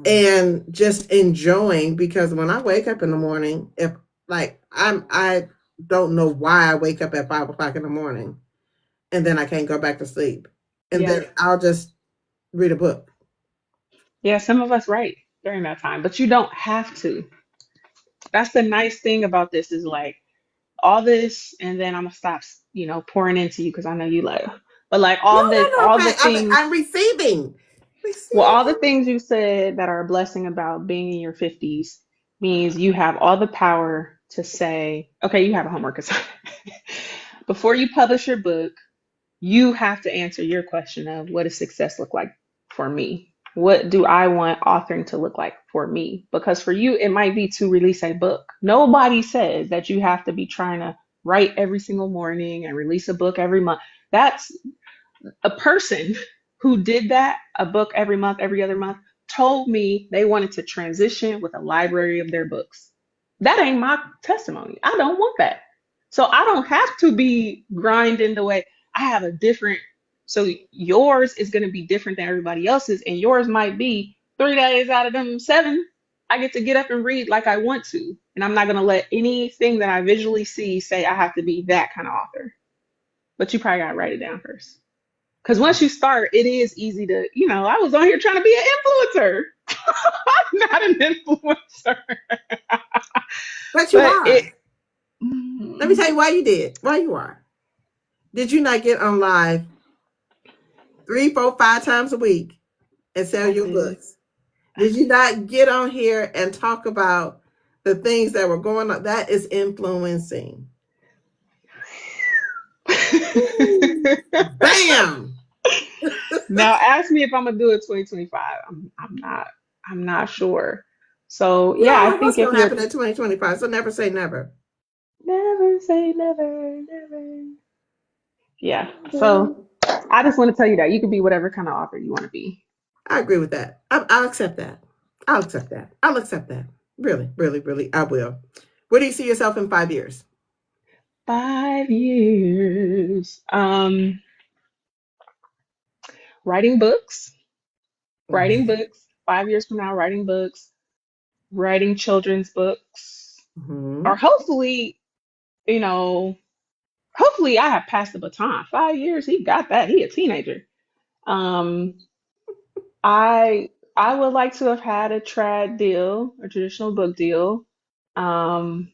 Speaker 1: And just enjoying, because when I wake up in the morning, if like I don't know why I wake up at 5 o'clock in the morning and then I can't go back to sleep. And
Speaker 2: Yeah.
Speaker 1: then I'll just read a book.
Speaker 2: Yeah, some of us write during that time, but you don't have to. That's the nice thing about this is like all this, and then I'm gonna stop, pouring into you because I know you like, but like
Speaker 1: No, no, no.
Speaker 2: all the
Speaker 1: Okay. I'm
Speaker 2: things.
Speaker 1: receiving.
Speaker 2: Well, all the
Speaker 1: Receiving.
Speaker 2: things you said that are a blessing about being in your 50s means you have all the power to say, okay, you have a homework assignment. Before you publish your book, you have to answer your question of what does success look like for me? What do I want authoring to look like for me? Because for you, it might be to release a book. Nobody says that you have to be trying to write every single morning and release a book every month. That's a person who did that, a book every month, every other month, told me they wanted to transition with a library of their books. That ain't my testimony. I don't want that. So I don't have to be grinding the way I have a different. So yours is going to be different than everybody else's, and yours might be 3 days out of them 7. I get to get up and read like I want to, and I'm not going to let anything that I visually see say I have to be that kind of author. But you probably got to write it down first. Because once you start, it is easy to, I was on here trying to be an influencer. I'm not an influencer.
Speaker 1: But you
Speaker 2: But
Speaker 1: are.
Speaker 2: it,
Speaker 1: Let me tell you why you did. Why you are. Did you not get on live 3, 4, 5 times a week and sell
Speaker 2: I
Speaker 1: your
Speaker 2: did.
Speaker 1: books? Did you not get on here and talk about the things that were going on? That is influencing. Ooh, bam!
Speaker 2: Now ask me if I'm gonna do it 2025. I'm not sure. So
Speaker 1: You
Speaker 2: yeah,
Speaker 1: don't
Speaker 2: I
Speaker 1: know what's
Speaker 2: think if
Speaker 1: going to
Speaker 2: you're
Speaker 1: happen in 2025, so never say never.
Speaker 2: never say never, never. Yeah.
Speaker 1: Well,
Speaker 2: So I just want to tell you that you can be whatever kind of author you want to be.
Speaker 1: I agree with that. I'll accept that. I'll accept that. I'll accept that. Really, really, really, I will. Where do you see yourself in 5 years?
Speaker 2: 5 years. Writing books. Writing books. 5 years from now, writing books. Writing children's books. Or
Speaker 1: Mm-hmm.
Speaker 2: hopefully, you know, hopefully I have passed the baton. 5 years, he got that. He a teenager. Um, I would like to have had a trad deal, a traditional book deal. Um,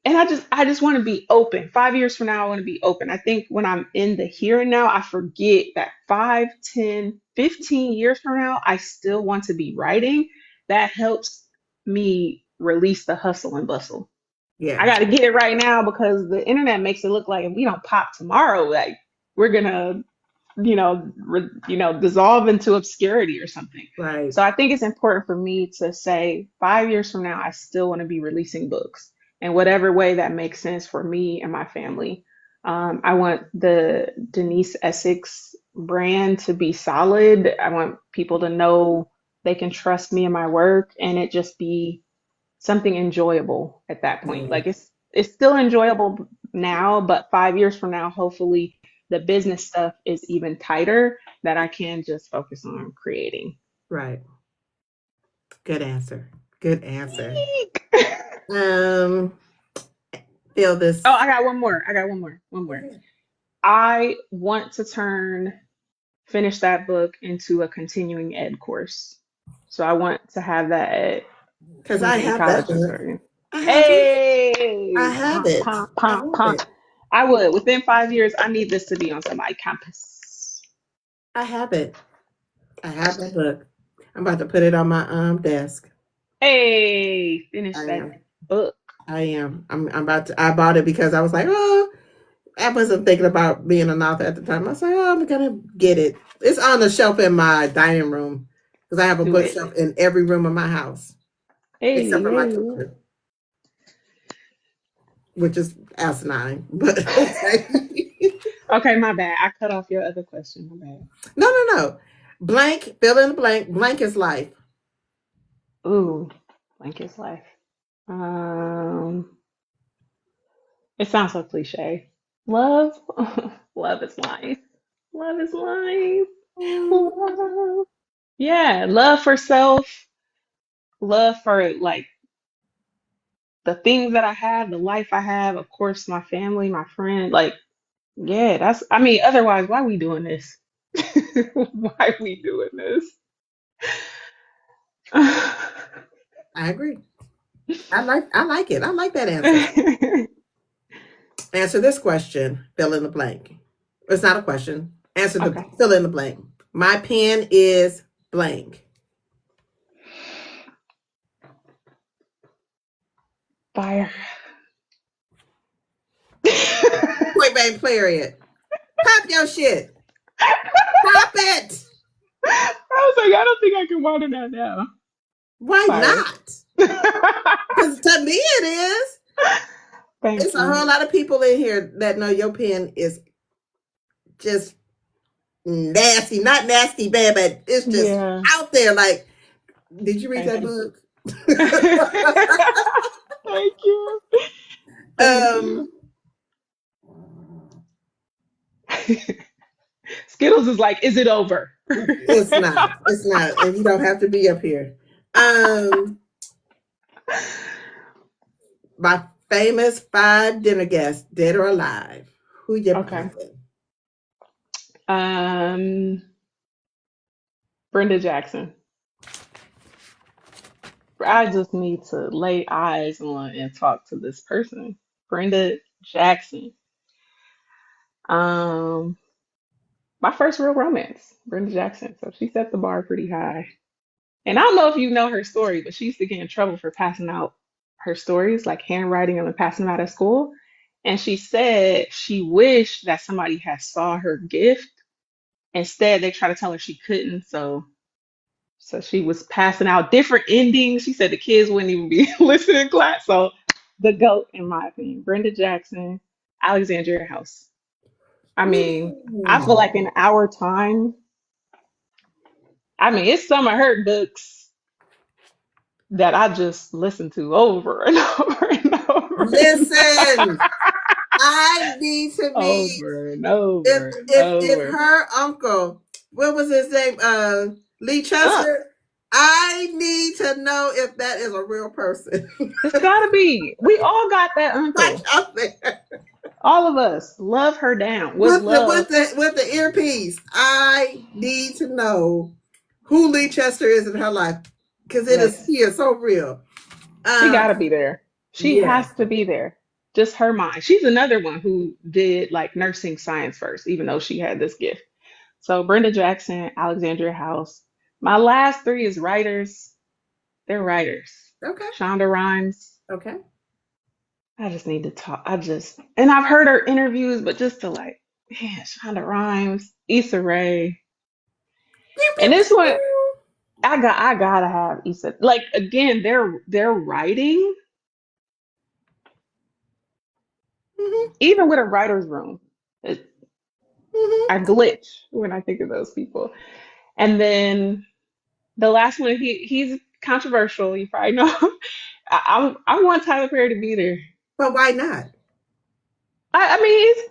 Speaker 2: and I just want to be open. 5 years from now, I want to be open. I think when I'm in the here and now, I forget that 5, 10, 15 years from now, I still want to be writing. That helps me release the hustle and bustle. I
Speaker 1: Yeah,
Speaker 2: got to get it right now because the internet makes it look like if we don't pop tomorrow, like we're gonna dissolve into obscurity or something.
Speaker 1: right,
Speaker 2: So I think it's important for me to say 5 years from now, I still want to be releasing books in whatever way that makes sense for me and my family. I want the Denise Essex brand to be solid. I want people to know they can trust me and my work and it just be something enjoyable at that point.
Speaker 1: yeah,
Speaker 2: Like it's still enjoyable now, but 5 years from now, hopefully the business stuff is even tighter that I can just focus on creating.
Speaker 1: right. Good answer. Good answer.
Speaker 2: Eek.
Speaker 1: Um, feel
Speaker 2: Oh,
Speaker 1: this.
Speaker 2: I got one more. I got one more. One more. I want to finish that book into a continuing ed course. So I want to have that at
Speaker 1: Because I
Speaker 2: community
Speaker 1: have that
Speaker 2: colleges
Speaker 1: book.
Speaker 2: or
Speaker 1: I have it. I
Speaker 2: hey,
Speaker 1: have
Speaker 2: pom,
Speaker 1: it.
Speaker 2: pom,
Speaker 1: I
Speaker 2: pom,
Speaker 1: have
Speaker 2: pom.
Speaker 1: it.
Speaker 2: I would within 5 years. I need this to be on somebody's campus.
Speaker 1: I have it. I have that book. I'm about to put it on my desk.
Speaker 2: Hey, finish
Speaker 1: I
Speaker 2: that
Speaker 1: am.
Speaker 2: book.
Speaker 1: I am. I'm about to. I bought it because I was like, oh, I wasn't thinking about being an author at the time. I was like, oh, I'm gonna get it. It's on the shelf in my dining room because I have a
Speaker 2: Do it.
Speaker 1: bookshelf in every room of my house except
Speaker 2: Hey,
Speaker 1: for my
Speaker 2: hey.
Speaker 1: kitchen, which is asinine. But okay.
Speaker 2: Okay, my bad. I cut off your other question. My bad.
Speaker 1: No, no, no. Blank. Fill in the blank. Blank is life.
Speaker 2: Ooh, Blanket's life. Um, it sounds so cliche. Love, love is life. Love is life.
Speaker 1: Mm,
Speaker 2: Love. Yeah, love for self, love for like the things that I have, the life I have, of course, my family, my friend. Like, yeah, I mean, otherwise, why we doing this? Why we doing this?
Speaker 1: I agree. I like it. I like that answer. Answer this question, fill in the blank. It's not a question. Answer the
Speaker 2: Okay.
Speaker 1: fill in the blank. My pen is blank.
Speaker 2: Fire.
Speaker 1: Point blank period. Pop your shit. Pop it.
Speaker 2: I was like, I don't think I can water that now.
Speaker 1: Why
Speaker 2: Fire.
Speaker 1: not? Because to me it is.
Speaker 2: Thank
Speaker 1: It's a whole
Speaker 2: you.
Speaker 1: lot of people in here that know your pen is just nasty. Not nasty bad, but it's just
Speaker 2: Yeah.
Speaker 1: out there. Like, did you read
Speaker 2: Thank
Speaker 1: that
Speaker 2: you.
Speaker 1: book?
Speaker 2: Thank you. Thank you.
Speaker 1: um,
Speaker 2: Skittles is like, is it over?
Speaker 1: it's not. It's not. And you don't have to be up here. Um, my famous 5 dinner guests, dead or alive. Who you
Speaker 2: Okay.
Speaker 1: picking?
Speaker 2: Um, Brenda Jackson. I just need to lay eyes on and talk to this person. Brenda Jackson. Um, my first real romance, Brenda Jackson. So she set the bar pretty high. And I don't know if you know her story, but she used to get in trouble for passing out her stories, like handwriting them and passing them out at school. And she said she wished that somebody had saw her gift. Instead, they tried to tell her she couldn't, so she was passing out different endings. She said the kids wouldn't even be listening in class. So the GOAT, in my opinion, Brenda Jackson, Alexandria House. I mean, I feel
Speaker 1: Ooh.
Speaker 2: like in our time, I mean, it's some of her books that I just listen to over and over and over and
Speaker 1: Listen, I need to meet
Speaker 2: over and over and
Speaker 1: if
Speaker 2: over.
Speaker 1: her uncle, what was his name? Lee
Speaker 2: Uh,
Speaker 1: Chester. I need to know if that is a real person.
Speaker 2: it's gotta be. We all got that
Speaker 1: Like
Speaker 2: uncle.
Speaker 1: out there.
Speaker 2: All of us love her down. Was
Speaker 1: With the
Speaker 2: love.
Speaker 1: earpiece. I need to know who Lee Chester is in her life. Because
Speaker 2: Yes.
Speaker 1: he is so real.
Speaker 2: She
Speaker 1: Um,
Speaker 2: got to be there. She has
Speaker 1: yes.
Speaker 2: to be there. Just her mind. She's another one who did like nursing science first, even though she had this gift. So Brenda Jackson, Alexandria House. My last three is writers. They're writers.
Speaker 1: Okay.
Speaker 2: Shonda Rhimes.
Speaker 1: Okay.
Speaker 2: I just need to talk. And I've heard her interviews, but just to like, man, Shonda Rhimes, Issa Rae.
Speaker 1: Pew, pew,
Speaker 2: And this
Speaker 1: pew,
Speaker 2: one,
Speaker 1: pew.
Speaker 2: I gotta have Issa. Like again, their writing,
Speaker 1: Mhm,
Speaker 2: even with a writer's room.
Speaker 1: mhm.
Speaker 2: I glitch when I think of those people. And then the last one, he's controversial. You probably know. I want Tyler Perry to be there.
Speaker 1: But why not?
Speaker 2: I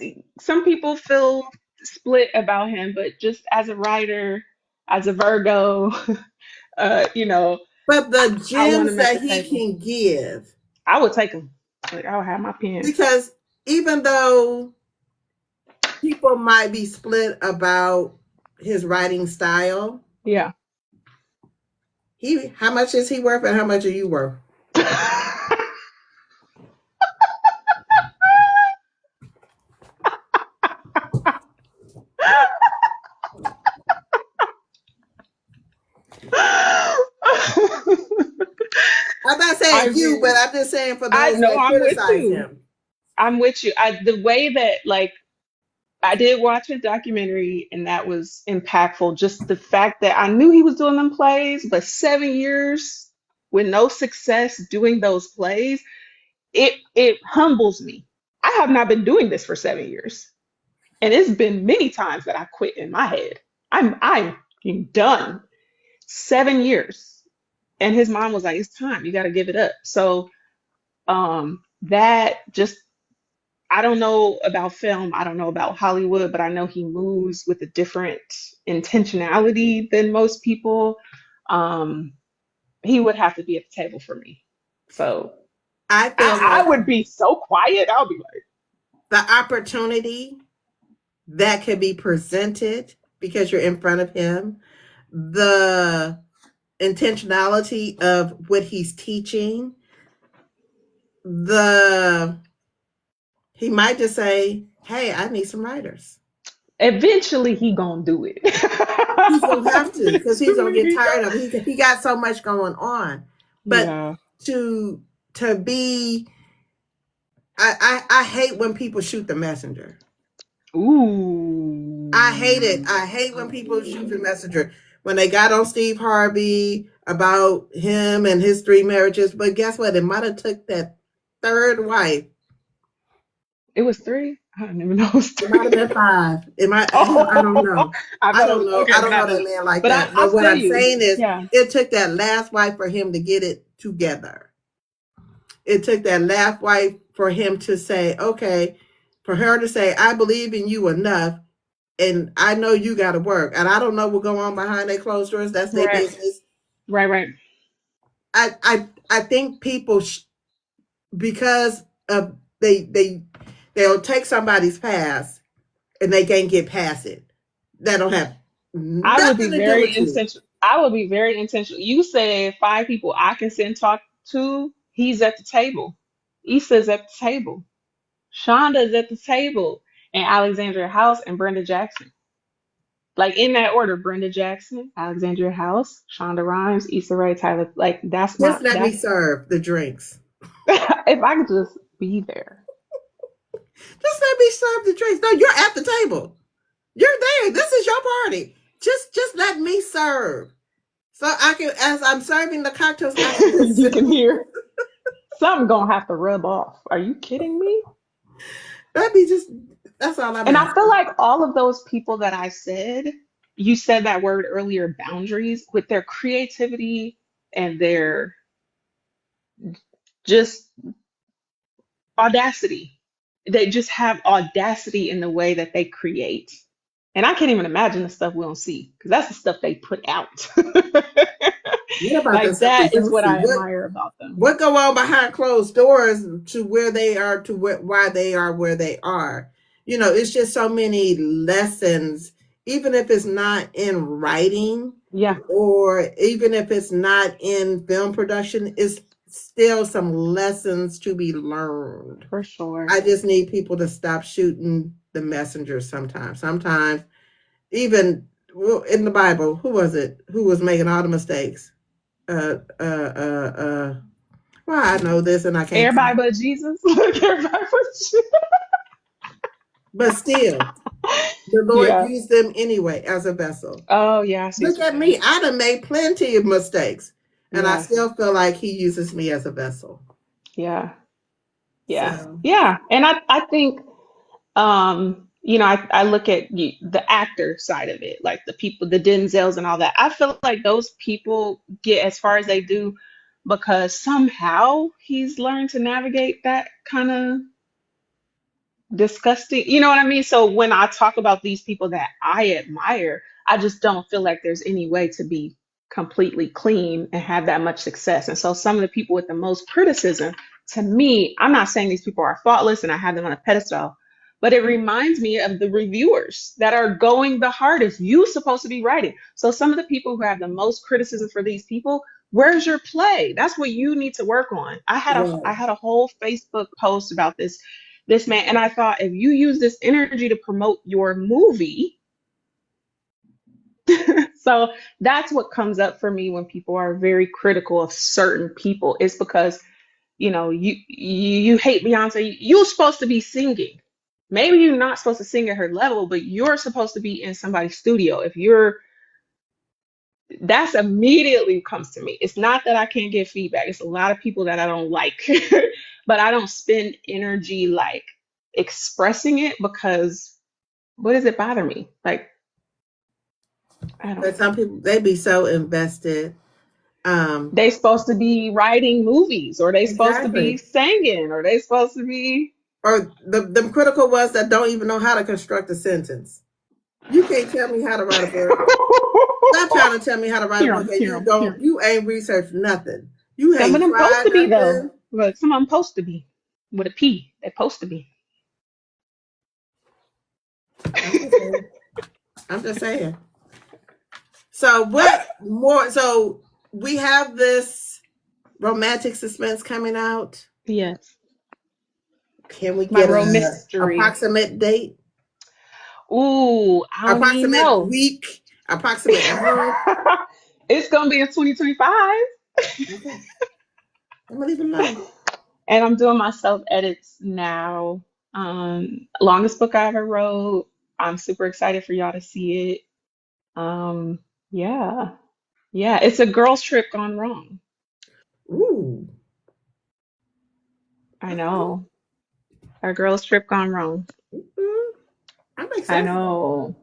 Speaker 2: mean, some people feel split about him, but just as a writer, as a Virgo, you know,
Speaker 1: But the
Speaker 2: I want
Speaker 1: gems
Speaker 2: him at
Speaker 1: that
Speaker 2: the
Speaker 1: he
Speaker 2: table.
Speaker 1: can give.
Speaker 2: I would take him. Like I would have my pen.
Speaker 1: Because even though people might be split about his writing style,
Speaker 2: Yeah.
Speaker 1: how much is he worth and how much are you worth? I'm not
Speaker 2: I
Speaker 1: saying you, but
Speaker 2: mean,
Speaker 1: I'm just saying for
Speaker 2: I
Speaker 1: those
Speaker 2: know
Speaker 1: that
Speaker 2: I'm with
Speaker 1: criticize
Speaker 2: you.
Speaker 1: him.
Speaker 2: I'm with you. The way that like I did watch a documentary and that was impactful. Just the fact that I knew he was doing them plays, but 7 years with no success doing those plays, it humbles me. I have not been doing this for 7 years. And it's been many times that I quit in my head. I'm done. 7 years. And his mom was like, it's time, you gotta give it up. So that just I don't know about film, I don't know about Hollywood, but I know he moves with a different intentionality than most people. Um, he would have to be at the table for me. So
Speaker 1: I feel
Speaker 2: I
Speaker 1: like
Speaker 2: would be so quiet. I'll be like,
Speaker 1: the opportunity that could be presented because you're in front of him, the intentionality of what he's teaching, the he might just say, "Hey, I need some writers."
Speaker 2: eventually he gonna do it.
Speaker 1: He's gonna have to because he's gonna
Speaker 2: Eventually
Speaker 1: get
Speaker 2: he
Speaker 1: tired of
Speaker 2: gonna.
Speaker 1: it. He got so much going on. But
Speaker 2: Yeah.
Speaker 1: to be, I hate when people shoot the messenger. I hate it.
Speaker 2: Ooh.
Speaker 1: I hate when people shoot the messenger. When they got on Steve Harvey about him and his three marriages, but guess what? It might have took that third wife.
Speaker 2: It was three? I don't even know it was
Speaker 1: It might have been
Speaker 2: three.
Speaker 1: five. It might. I don't
Speaker 2: Oh,
Speaker 1: know.
Speaker 2: I
Speaker 1: I
Speaker 2: thought it
Speaker 1: don't
Speaker 2: was
Speaker 1: know.
Speaker 2: okay,
Speaker 1: I don't know
Speaker 2: not
Speaker 1: that
Speaker 2: enough.
Speaker 1: man like
Speaker 2: But
Speaker 1: that.
Speaker 2: I
Speaker 1: But what
Speaker 2: feel
Speaker 1: I'm
Speaker 2: you.
Speaker 1: saying is,
Speaker 2: Yeah.
Speaker 1: it took that last wife for him to get it together. It took that last wife for him to say, okay, for her to say, I believe in you enough, and I know you got to work. And I don't know what go on behind their closed doors. That's their
Speaker 2: Right.
Speaker 1: business.
Speaker 2: Right, right.
Speaker 1: I think people because of they'll take somebody's past and they can't get past it. That don't have
Speaker 2: I would be
Speaker 1: nothing to do
Speaker 2: very
Speaker 1: with you.
Speaker 2: intentional. I would be very intentional. You said five people I can sit and talk to. He's at the table. Issa's at the table. Shonda's at the table. And Alexandria House and Brenda Jackson. Like in that order: Brenda Jackson, Alexandria House, Shonda Rhimes, Issa Rae, Tyler. Like
Speaker 1: Just let me
Speaker 2: that's
Speaker 1: serve the drinks.
Speaker 2: if I could just be there.
Speaker 1: Just let me serve the drinks. No, you're at the table. You're there. This is your party. Just let me serve. So I can, as I'm serving the cocktails, I can just
Speaker 2: You can hear something gonna have to rub off. Are you kidding me?
Speaker 1: let me just. That's all I'm
Speaker 2: And I feel
Speaker 1: asking.
Speaker 2: like all of those people that I said, you said that word earlier, boundaries, with their creativity and their just audacity. They just have audacity in the way that they create. And I can't even imagine the stuff we don't see because that's the stuff they put out.
Speaker 1: What about the
Speaker 2: Like
Speaker 1: stuff we
Speaker 2: that is
Speaker 1: don't
Speaker 2: what
Speaker 1: see?
Speaker 2: I admire about them.
Speaker 1: What go on behind closed doors to where they are to why they are where they are? It's just so many lessons, even if it's not in writing
Speaker 2: Yeah,
Speaker 1: or even if it's not in film production, it's still some lessons to be learned.
Speaker 2: for sure.
Speaker 1: I just need people to stop shooting the messenger sometimes. Sometimes, even in the Bible, who was it? Who was making all the mistakes? Uh, uh, uh, uh. Why I know this and I can't think.
Speaker 2: Everybody but Jesus. Everybody but Jesus.
Speaker 1: But still, the Lord
Speaker 2: Yeah.
Speaker 1: used them anyway as a vessel.
Speaker 2: Oh, yeah, I see what
Speaker 1: Look
Speaker 2: you're
Speaker 1: at
Speaker 2: saying.
Speaker 1: me. I done made plenty of mistakes. And I
Speaker 2: Yeah,
Speaker 1: still feel like he uses me as a vessel.
Speaker 2: yeah, yeah,
Speaker 1: So,
Speaker 2: yeah. And I think I look at the actor side of it, like the people, the Denzels and all that. I feel like those people get as far as they do because somehow he's learned to navigate that kind of disgusting. You know what I mean? So when I talk about these people that I admire, I just don't feel like there's any way to be completely clean and have that much success. And so some of the people with the most criticism, to me, I'm not saying these people are faultless and I have them on a pedestal, but it reminds me of the reviewers that are going the hardest. You're supposed to be writing. So some of the people who have the most criticism for these people, where's your play? That's what you need to work on. I
Speaker 1: right.
Speaker 2: had a whole Facebook post about this man. And I thought, if you use this energy to promote your movie, so that's what comes up for me when people are very critical of certain people. It's because you hate Beyonce. You're supposed to be singing. Maybe you're not supposed to sing at her level, but you're supposed to be in somebody's studio. If you're That's immediately comes to me. It's not that I can't get feedback. It's a lot of people that I don't like, but I don't spend energy like expressing it because what does it bother me? Like, I don't
Speaker 1: But
Speaker 2: know.
Speaker 1: some people, they be so invested. Um,
Speaker 2: They supposed to be writing movies, or they supposed to be
Speaker 1: exactly.
Speaker 2: singing, or they supposed to be.
Speaker 1: Or the critical ones that don't even know how to construct a sentence. You can't tell me how to write a book. Stop trying to tell me how to write a
Speaker 2: Hear
Speaker 1: book
Speaker 2: them,
Speaker 1: and
Speaker 2: hear them, hear them.
Speaker 1: you ain't researched nothing. You
Speaker 2: Some of
Speaker 1: ain't
Speaker 2: them supposed
Speaker 1: tried
Speaker 2: to be though.
Speaker 1: nothing.
Speaker 2: Look, some of them supposed to be with a P. They're supposed to be.
Speaker 1: I'm just saying. I'm just saying. So what more? So we have this romantic suspense coming out.
Speaker 2: Yes,
Speaker 1: Can we
Speaker 2: my
Speaker 1: get
Speaker 2: real
Speaker 1: a
Speaker 2: mystery.
Speaker 1: approximate date?
Speaker 2: Ooh, I don't even
Speaker 1: Approximate
Speaker 2: know.
Speaker 1: week? Approximate month?
Speaker 2: It's gonna be in 2025,
Speaker 1: Okay, I'm gonna leave it alone.
Speaker 2: and I'm doing my self edits now. Longest book I ever wrote. I'm super excited for y'all to see it. Um, yeah, yeah. It's a girls' trip gone wrong.
Speaker 1: Ooh,
Speaker 2: I
Speaker 1: okay.
Speaker 2: know. Our girls' trip gone wrong.
Speaker 1: Mhm. I'm
Speaker 2: I
Speaker 1: excited.
Speaker 2: know.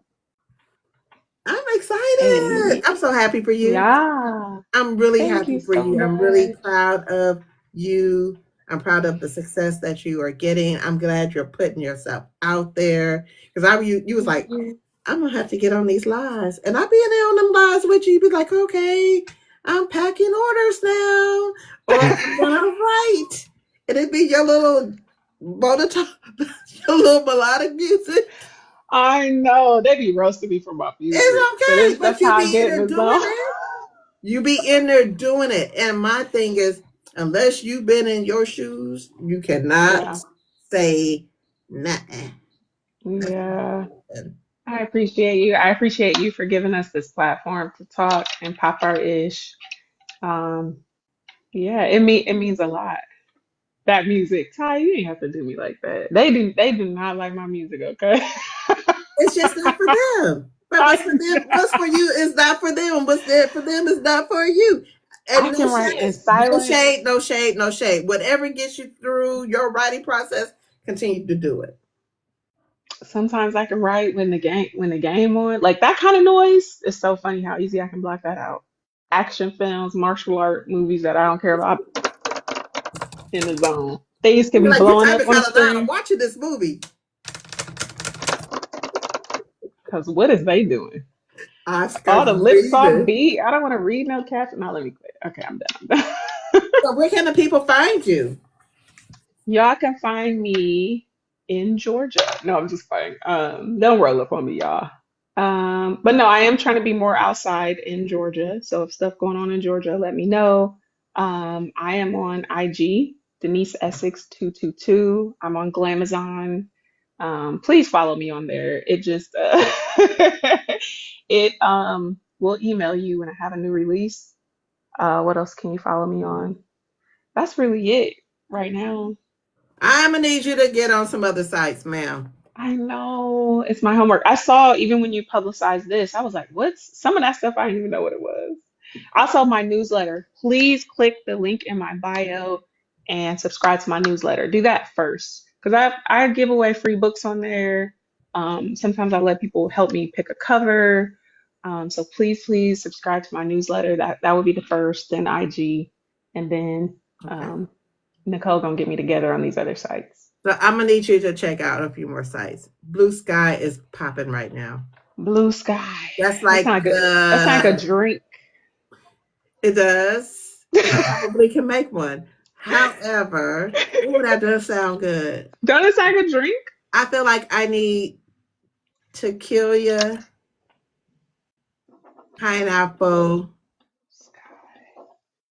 Speaker 1: I'm excited.
Speaker 2: Hey,
Speaker 1: I'm so happy for you.
Speaker 2: yeah.
Speaker 1: I'm really
Speaker 2: Thank
Speaker 1: happy
Speaker 2: you
Speaker 1: for
Speaker 2: so
Speaker 1: you. I'm really
Speaker 2: much.
Speaker 1: proud of you. I'm proud of the success that you are getting. I'm glad you're putting yourself out there. Because you was
Speaker 2: Thank
Speaker 1: like,
Speaker 2: you.
Speaker 1: I'm gonna have to get on these lives, and I'll be in there on them lives with you. You be like, okay, I'm packing orders now, or I'm gonna write, and it'd be your little monotone, your little melodic music.
Speaker 2: I know they be roasting me for my music,
Speaker 1: It's
Speaker 2: but
Speaker 1: okay, but
Speaker 2: that's
Speaker 1: you
Speaker 2: how I
Speaker 1: be in
Speaker 2: get in
Speaker 1: there
Speaker 2: the
Speaker 1: doing
Speaker 2: zone.
Speaker 1: it. You be in there doing it. And my thing is, unless you've been in your shoes, you cannot
Speaker 2: Yeah,
Speaker 1: say nothing. Nothing.
Speaker 2: yeah.
Speaker 1: Nothing.
Speaker 2: I appreciate you. I appreciate you for giving us this platform to talk and pop our ish. Um, yeah, it means a lot. That music, Ty, you ain't have to do me like that. They do not like my music, okay?
Speaker 1: It's just not for them. But what's for
Speaker 2: I,
Speaker 1: them, what's for you is not for them. What's there for them is not for you.
Speaker 2: I
Speaker 1: And no
Speaker 2: can write in
Speaker 1: shade, no
Speaker 2: silence.
Speaker 1: shade, no shade, no shade. Whatever gets you through your writing process, continue to do it.
Speaker 2: Sometimes I can write when the game on. Like that kind of noise is so funny how easy I can block that out. Action films, martial art movies that I don't care about in the zone. Things could
Speaker 1: You're
Speaker 2: be
Speaker 1: like, you're
Speaker 2: blowing up
Speaker 1: typing
Speaker 2: on the
Speaker 1: kind of loud. I'm
Speaker 2: screen.
Speaker 1: watching this movie.
Speaker 2: Cause what is they doing? All
Speaker 1: Oscar
Speaker 2: the lips off
Speaker 1: breathing.
Speaker 2: beat. I don't want to read no caption. No, let me quit. Okay, I'm done. I'm done.
Speaker 1: So where can the people find you?
Speaker 2: Y'all can find me in Georgia. No, I'm just playing. Don't roll up on me, y'all. But no, I am trying to be more outside in Georgia. So if stuff going on in Georgia, let me know. I am on IG, Denise Essex 222. I'm on Glamazon. Please follow me on there. It just it will email you when I have a new release. What else can you follow me on? That's really it right now.
Speaker 1: I'm gonna need you to get on some other sites, ma'am.
Speaker 2: I know it's my homework. I saw even when you publicized this, I was like, what's some of that stuff? I didn't even know what it was. Also, my newsletter. Please click the link in my bio and subscribe to my newsletter. Do that first because I give away free books on there. Sometimes I let people help me pick a cover. So please subscribe to my newsletter. That would be the first, then IG, and then
Speaker 1: Okay.
Speaker 2: um, Nicole gonna get me together on these other sites.
Speaker 1: So I'm gonna need you to check out a few more sites. Blue Sky is popping right now.
Speaker 2: Blue sky.
Speaker 1: That's
Speaker 2: That's
Speaker 1: like
Speaker 2: not good. That's not like a
Speaker 1: the
Speaker 2: drink.
Speaker 1: it does, and I probably can make one. However, ooh, that does sound good.
Speaker 2: Don't it sound like a drink?
Speaker 1: I feel like I need tequila, pineapple,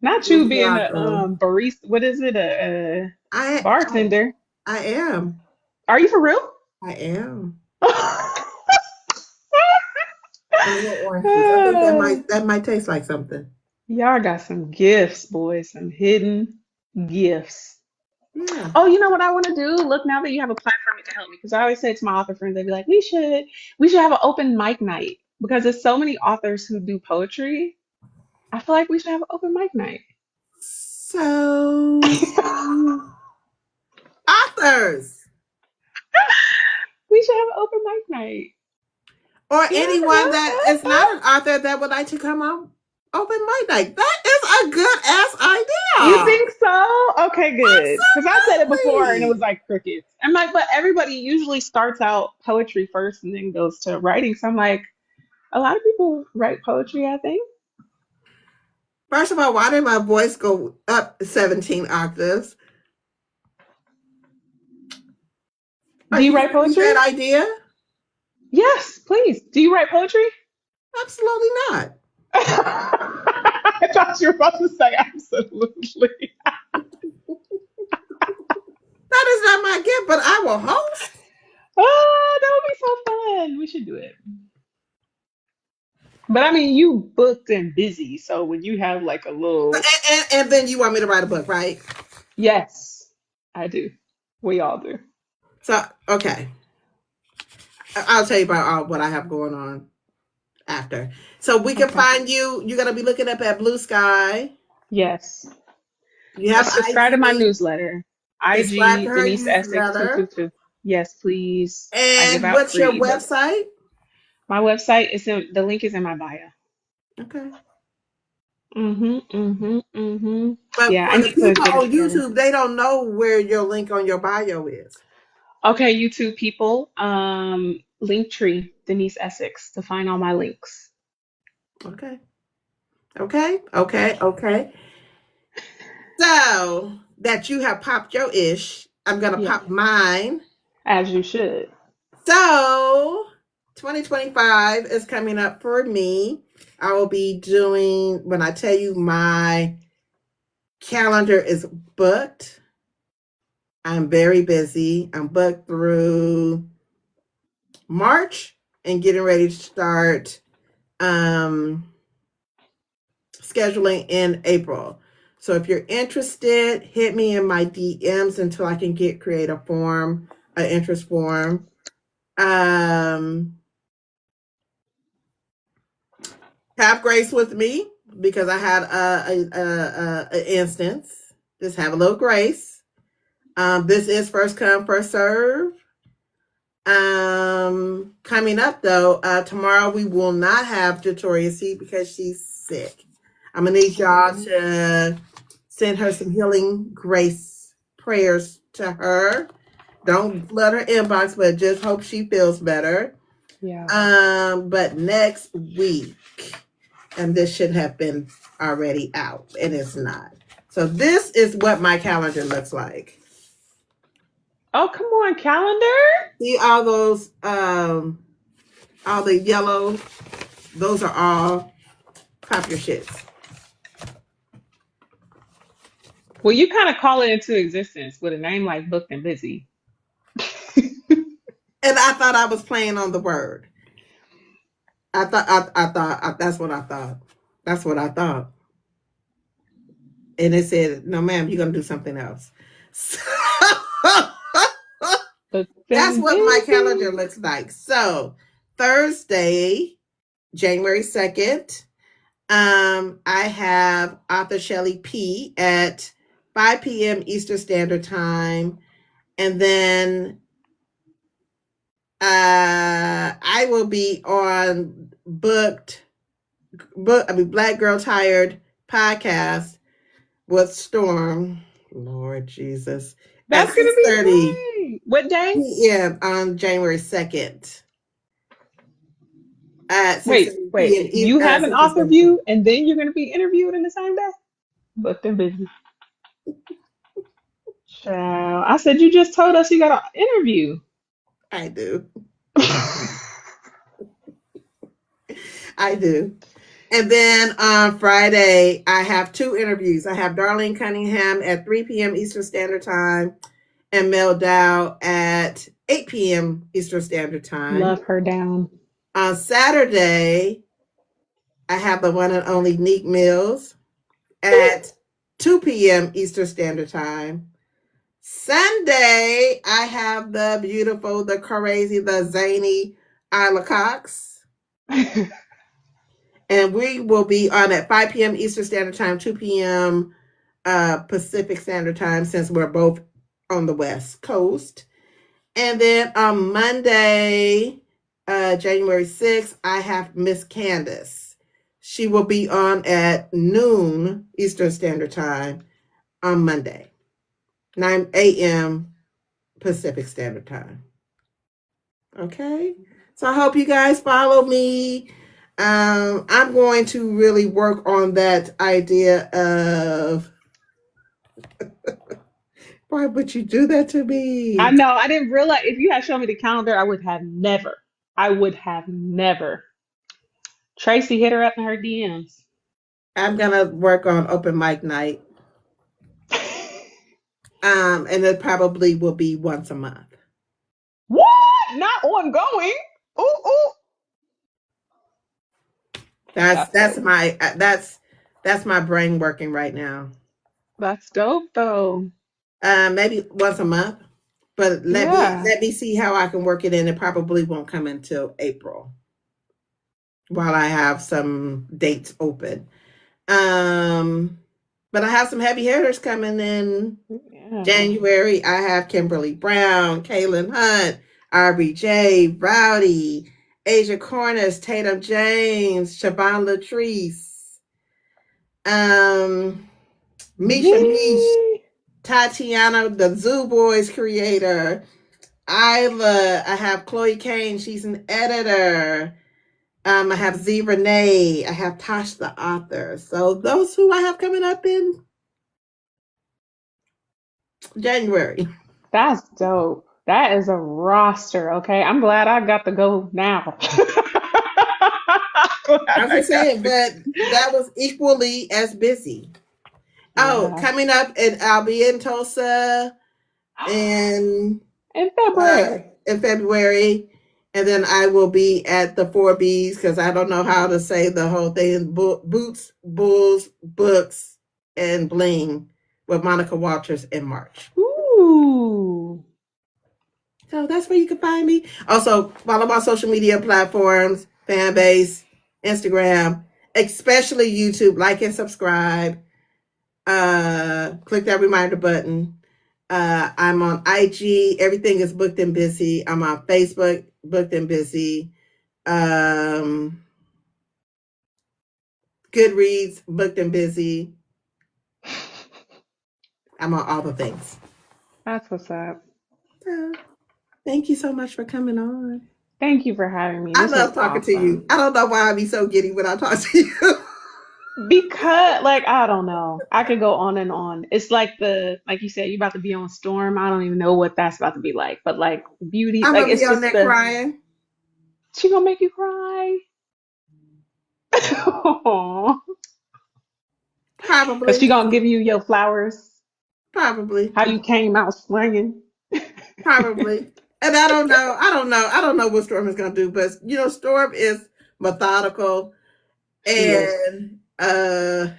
Speaker 2: Not you being a
Speaker 1: Moscato.
Speaker 2: barista. What is it? A
Speaker 1: I
Speaker 2: bartender.
Speaker 1: I am.
Speaker 2: Are you for real?
Speaker 1: I am. And a little orange juice. I think that might taste like something.
Speaker 2: Y'all got some gifts, boys. Some hidden gifts.
Speaker 1: Yeah.
Speaker 2: Oh, you know what I want to do? Look, now that you have a platform, you can help me. Because I always say to my author friends, they'd be like, we should have an open mic night. Because there's so many authors who do poetry. I feel like we should have an open mic night.
Speaker 1: So authors
Speaker 2: We should have an open mic night.
Speaker 1: or
Speaker 2: Yeah.
Speaker 1: anyone that is not an author that would like to come on open my night. That is a good ass
Speaker 2: You
Speaker 1: idea.
Speaker 2: think so? Okay, good. Because I said it before and it was
Speaker 1: Absolutely.
Speaker 2: like crickets. I'm like, but everybody usually starts out poetry first and then goes to writing. So I'm like, a lot of people write poetry, I think.
Speaker 1: First of all, why did my voice go up 17 octaves? Are
Speaker 2: Do you
Speaker 1: you
Speaker 2: write
Speaker 1: giving me
Speaker 2: poetry?
Speaker 1: that idea?
Speaker 2: Yes, please. Do you write poetry?
Speaker 1: Absolutely not.
Speaker 2: I thought you were about to say absolutely.
Speaker 1: That is not my gift, but I will host.
Speaker 2: Oh, that would be so fun. We should do it. But I mean, you booked and busy. So when you have like a
Speaker 1: And,
Speaker 2: little,
Speaker 1: and then you want me to write a book, right?
Speaker 2: yes, I do. We all do.
Speaker 1: So, okay. I'll tell you about what I have going on after. So we can
Speaker 2: Okay.
Speaker 1: find you. You're going to be looking up at Blue Sky.
Speaker 2: Yes.
Speaker 1: You have
Speaker 2: Subscribe to my
Speaker 1: IG.
Speaker 2: newsletter.
Speaker 1: Subscribe to
Speaker 2: IG
Speaker 1: her
Speaker 2: Denise Essex
Speaker 1: newsletter.
Speaker 2: 222. Yes, please. I give
Speaker 1: And
Speaker 2: out
Speaker 1: what's your
Speaker 2: free ebooks.
Speaker 1: website?
Speaker 2: My website is in the link is in my bio.
Speaker 1: Okay.
Speaker 2: Mm-hmm.
Speaker 1: But
Speaker 2: Yeah, I
Speaker 1: for the
Speaker 2: need to
Speaker 1: people
Speaker 2: get it
Speaker 1: on
Speaker 2: together.
Speaker 1: YouTube, they don't know where your link on your bio is.
Speaker 2: Okay, YouTube people. Linktree, Denise Essex to find all my links.
Speaker 1: Okay. Okay. So that you have popped your ish, I'm going to
Speaker 2: Yeah,
Speaker 1: pop mine.
Speaker 2: as you should.
Speaker 1: So 2025 is coming up for me. I will be doing, when I tell you my calendar is booked, I'm very busy. I'm booked through March. and getting ready to start scheduling in April. So if you're interested, hit me in my DMs until I can create a form, an interest form. Have grace with me because I had an instance. Just have a little grace. This is first come, first serve. Coming up though, tomorrow we will not have Victoria C because she's sick. I'm gonna need y'all to send her some healing grace prayers to her. Don't flood her inbox, but just hope she feels better.
Speaker 2: Yeah.
Speaker 1: But next week, and this should have been already out, and it's not. So this is what my calendar looks like.
Speaker 2: Oh, come on, calendar.
Speaker 1: See all those, all the yellow. Those are all pop your shits.
Speaker 2: Well, you kind of call it into existence with a name like Booked and Busy.
Speaker 1: And I thought I was playing on the word. That's what I thought. That's what I thought. And it said, no, ma'am, you're going to do something else. So,
Speaker 2: Booked
Speaker 1: that's
Speaker 2: and
Speaker 1: what my
Speaker 2: Busy.
Speaker 1: calendar looks like. So Thursday, January 2nd, I have author Shelley P at 5 p.m. Eastern Standard Time. And then I will be on Black Girl Tired podcast with Storm. Lord Jesus. At
Speaker 2: That's gonna be
Speaker 1: 6:30
Speaker 2: great. What day?
Speaker 1: p.m. on January 2nd. At 6:30
Speaker 2: Wait.
Speaker 1: p.m.
Speaker 2: You have an
Speaker 1: Central
Speaker 2: author
Speaker 1: Standard Time.
Speaker 2: view, and then you're gonna be interviewed in the same day. Booked and Busy. Child, I said you just told us you got an interview.
Speaker 1: I do. I do. And then on Friday, I have 2 interviews. I have Darlene Cunningham at 3 p.m. Eastern Standard Time and Mel Dow at 8 p.m. Eastern Standard Time.
Speaker 2: Love her down.
Speaker 1: On Saturday, I have the one and only Neek Mills at 2 p.m. Eastern Standard Time. Sunday, I have the beautiful, the crazy, the zany Isla Cox. And we will be on at 5 p.m. Eastern Standard Time, 2 p.m. Pacific Standard Time, since we're both on the West Coast. And then on Monday, January 6th, I have Miss Candace. She will be on at noon Eastern Standard Time on Monday, 9 a.m. Pacific Standard Time. Okay. So I hope you guys follow me. I'm going to really work on that idea of why would you do that to
Speaker 2: I
Speaker 1: me?
Speaker 2: know. I didn't realize if you had shown me the calendar, I would have never. I would have never. Tracy hit her up in her DMs.
Speaker 1: I'm gonna work on open mic night. And it probably will be once a month.
Speaker 2: What? Not ongoing. Ooh, ooh.
Speaker 1: That's
Speaker 2: That's
Speaker 1: that's
Speaker 2: dope.
Speaker 1: my that's my brain working right now.
Speaker 2: That's dope though.
Speaker 1: Maybe once a month, but
Speaker 2: Yeah.
Speaker 1: let me see how I can work it in. It probably won't come until April while I have some dates open. But I have some heavy hitters coming in
Speaker 2: Yeah.
Speaker 1: January. I have Kimberly Brown, Kaylin Hunt, RBJ, Rowdy, Asia Cornish, Tatum James, Siobhan Latrice, Misha Mish,
Speaker 2: Yee.
Speaker 1: Tatiana, the Zoo Boys creator, Isla. I have Chloe Kane. She's an editor. I have Z Renee. I have Tosh, the author. So those who I have coming up in January.
Speaker 2: That's dope. That is a roster, okay? I'm glad I got to go now. Glad
Speaker 1: I'm
Speaker 2: I
Speaker 1: just
Speaker 2: got
Speaker 1: saying,
Speaker 2: to.
Speaker 1: but that was equally as busy. Oh,
Speaker 2: Yeah.
Speaker 1: coming up, and I'll be in Tulsa in
Speaker 2: In February.
Speaker 1: February, And then I will be at the 4Bs because I don't know how to say the whole thing. Boots, Bulls, Books, and Bling with Monica Walters in March.
Speaker 2: Ooh.
Speaker 1: So that's where you can find me. Also, follow my social media platforms, fan base, Instagram, especially YouTube. Like and subscribe. Click that reminder button. I'm on IG. Everything is booked and busy. I'm on Facebook, booked and busy. Goodreads, booked and busy. I'm on all the things.
Speaker 2: That's what's up.
Speaker 1: Thank you so much for coming on.
Speaker 2: Thank you for having me.
Speaker 1: I
Speaker 2: This was
Speaker 1: love talking to you.
Speaker 2: awesome.
Speaker 1: I don't know why I be so giddy when I talk to you.
Speaker 2: Because, like, I don't know. I could go on and on. It's like like you said, you about to be on Storm. I don't even know what that's about to be like. But like beauty,
Speaker 1: I'm
Speaker 2: like
Speaker 1: gonna be
Speaker 2: it's
Speaker 1: on
Speaker 2: just
Speaker 1: there crying.
Speaker 2: she gonna make you cry. Cause she
Speaker 1: Probably.
Speaker 2: gonna give you your flowers.
Speaker 1: Probably.
Speaker 2: How you came out swinging.
Speaker 1: Probably. And I don't know. I don't know what Storm is gonna do, but Storm is methodical
Speaker 2: She is.
Speaker 1: and I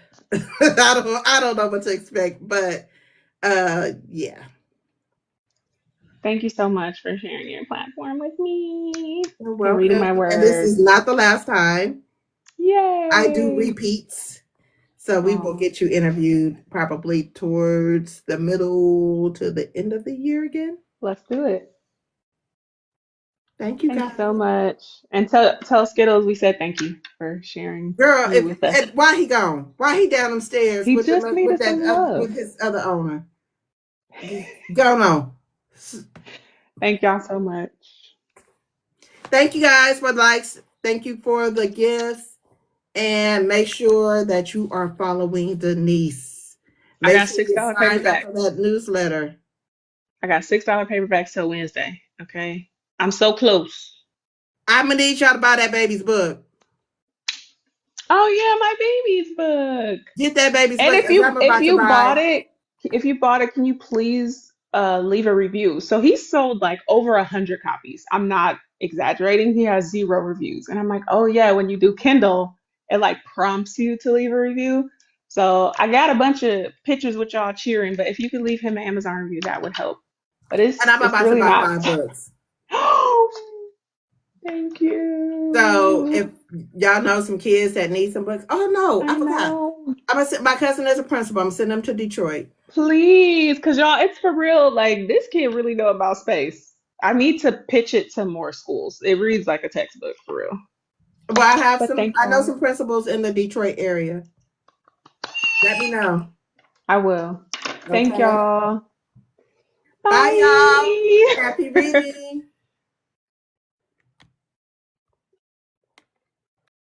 Speaker 1: don't know what to expect, but yeah.
Speaker 2: Thank you so much for sharing your platform with me
Speaker 1: You're
Speaker 2: and reading
Speaker 1: welcome.
Speaker 2: my
Speaker 1: And this is
Speaker 2: words.
Speaker 1: not the last time. I do
Speaker 2: Yay!
Speaker 1: repeats. So we will
Speaker 2: Oh,
Speaker 1: get you interviewed probably towards the middle to the end of the year again.
Speaker 2: let's do it.
Speaker 1: Thank you
Speaker 2: Thank you
Speaker 1: guys.
Speaker 2: so much. And tell Skittles we said thank you for sharing
Speaker 1: Girl,
Speaker 2: you with us.
Speaker 1: why he gone? Why he down them stairs
Speaker 2: He
Speaker 1: with
Speaker 2: just needed
Speaker 1: that
Speaker 2: some love.
Speaker 1: with his other owner? Go on.
Speaker 2: Thank y'all so much.
Speaker 1: Thank you guys for the likes. Thank you for the gifts. And make sure that you are following Denise.
Speaker 2: I
Speaker 1: Make
Speaker 2: got
Speaker 1: sure you
Speaker 2: $6
Speaker 1: signed up
Speaker 2: paperback.
Speaker 1: for that newsletter.
Speaker 2: I got $6 paperbacks till Wednesday. Okay. I'm so close.
Speaker 1: I'm gonna need y'all to buy that baby's book.
Speaker 2: Oh yeah, my baby's book.
Speaker 1: Get that baby's
Speaker 2: And
Speaker 1: book
Speaker 2: if
Speaker 1: as I'm
Speaker 2: you if
Speaker 1: about to
Speaker 2: you bought
Speaker 1: buy.
Speaker 2: it, can you please leave a review? So he sold like over 100 copies. I'm not exaggerating. He has 0 reviews. And I'm like, oh yeah, when you do Kindle, it like prompts you to leave a review. So I got a bunch of pictures with y'all cheering, but if you could leave him an Amazon review, that would help. But
Speaker 1: And I'm
Speaker 2: it's
Speaker 1: about to
Speaker 2: really
Speaker 1: buy
Speaker 2: not.
Speaker 1: 5 books.
Speaker 2: Thank
Speaker 1: So
Speaker 2: you.
Speaker 1: if y'all know some kids that need some books, oh no, I
Speaker 2: I
Speaker 1: forgot.
Speaker 2: know.
Speaker 1: I'm gonna send my cousin as a principal. I'm sending them to Detroit.
Speaker 2: Please, because y'all, it's for real. Like, this kid really know about space. I need to pitch it to more schools. It reads like a textbook for real.
Speaker 1: But I have
Speaker 2: But
Speaker 1: some.
Speaker 2: thank
Speaker 1: I know
Speaker 2: y'all.
Speaker 1: some principals in the Detroit area. Let me know.
Speaker 2: I will. Thank
Speaker 1: Okay.
Speaker 2: y'all.
Speaker 1: Bye, y'all.
Speaker 2: Bye.
Speaker 1: Happy reading.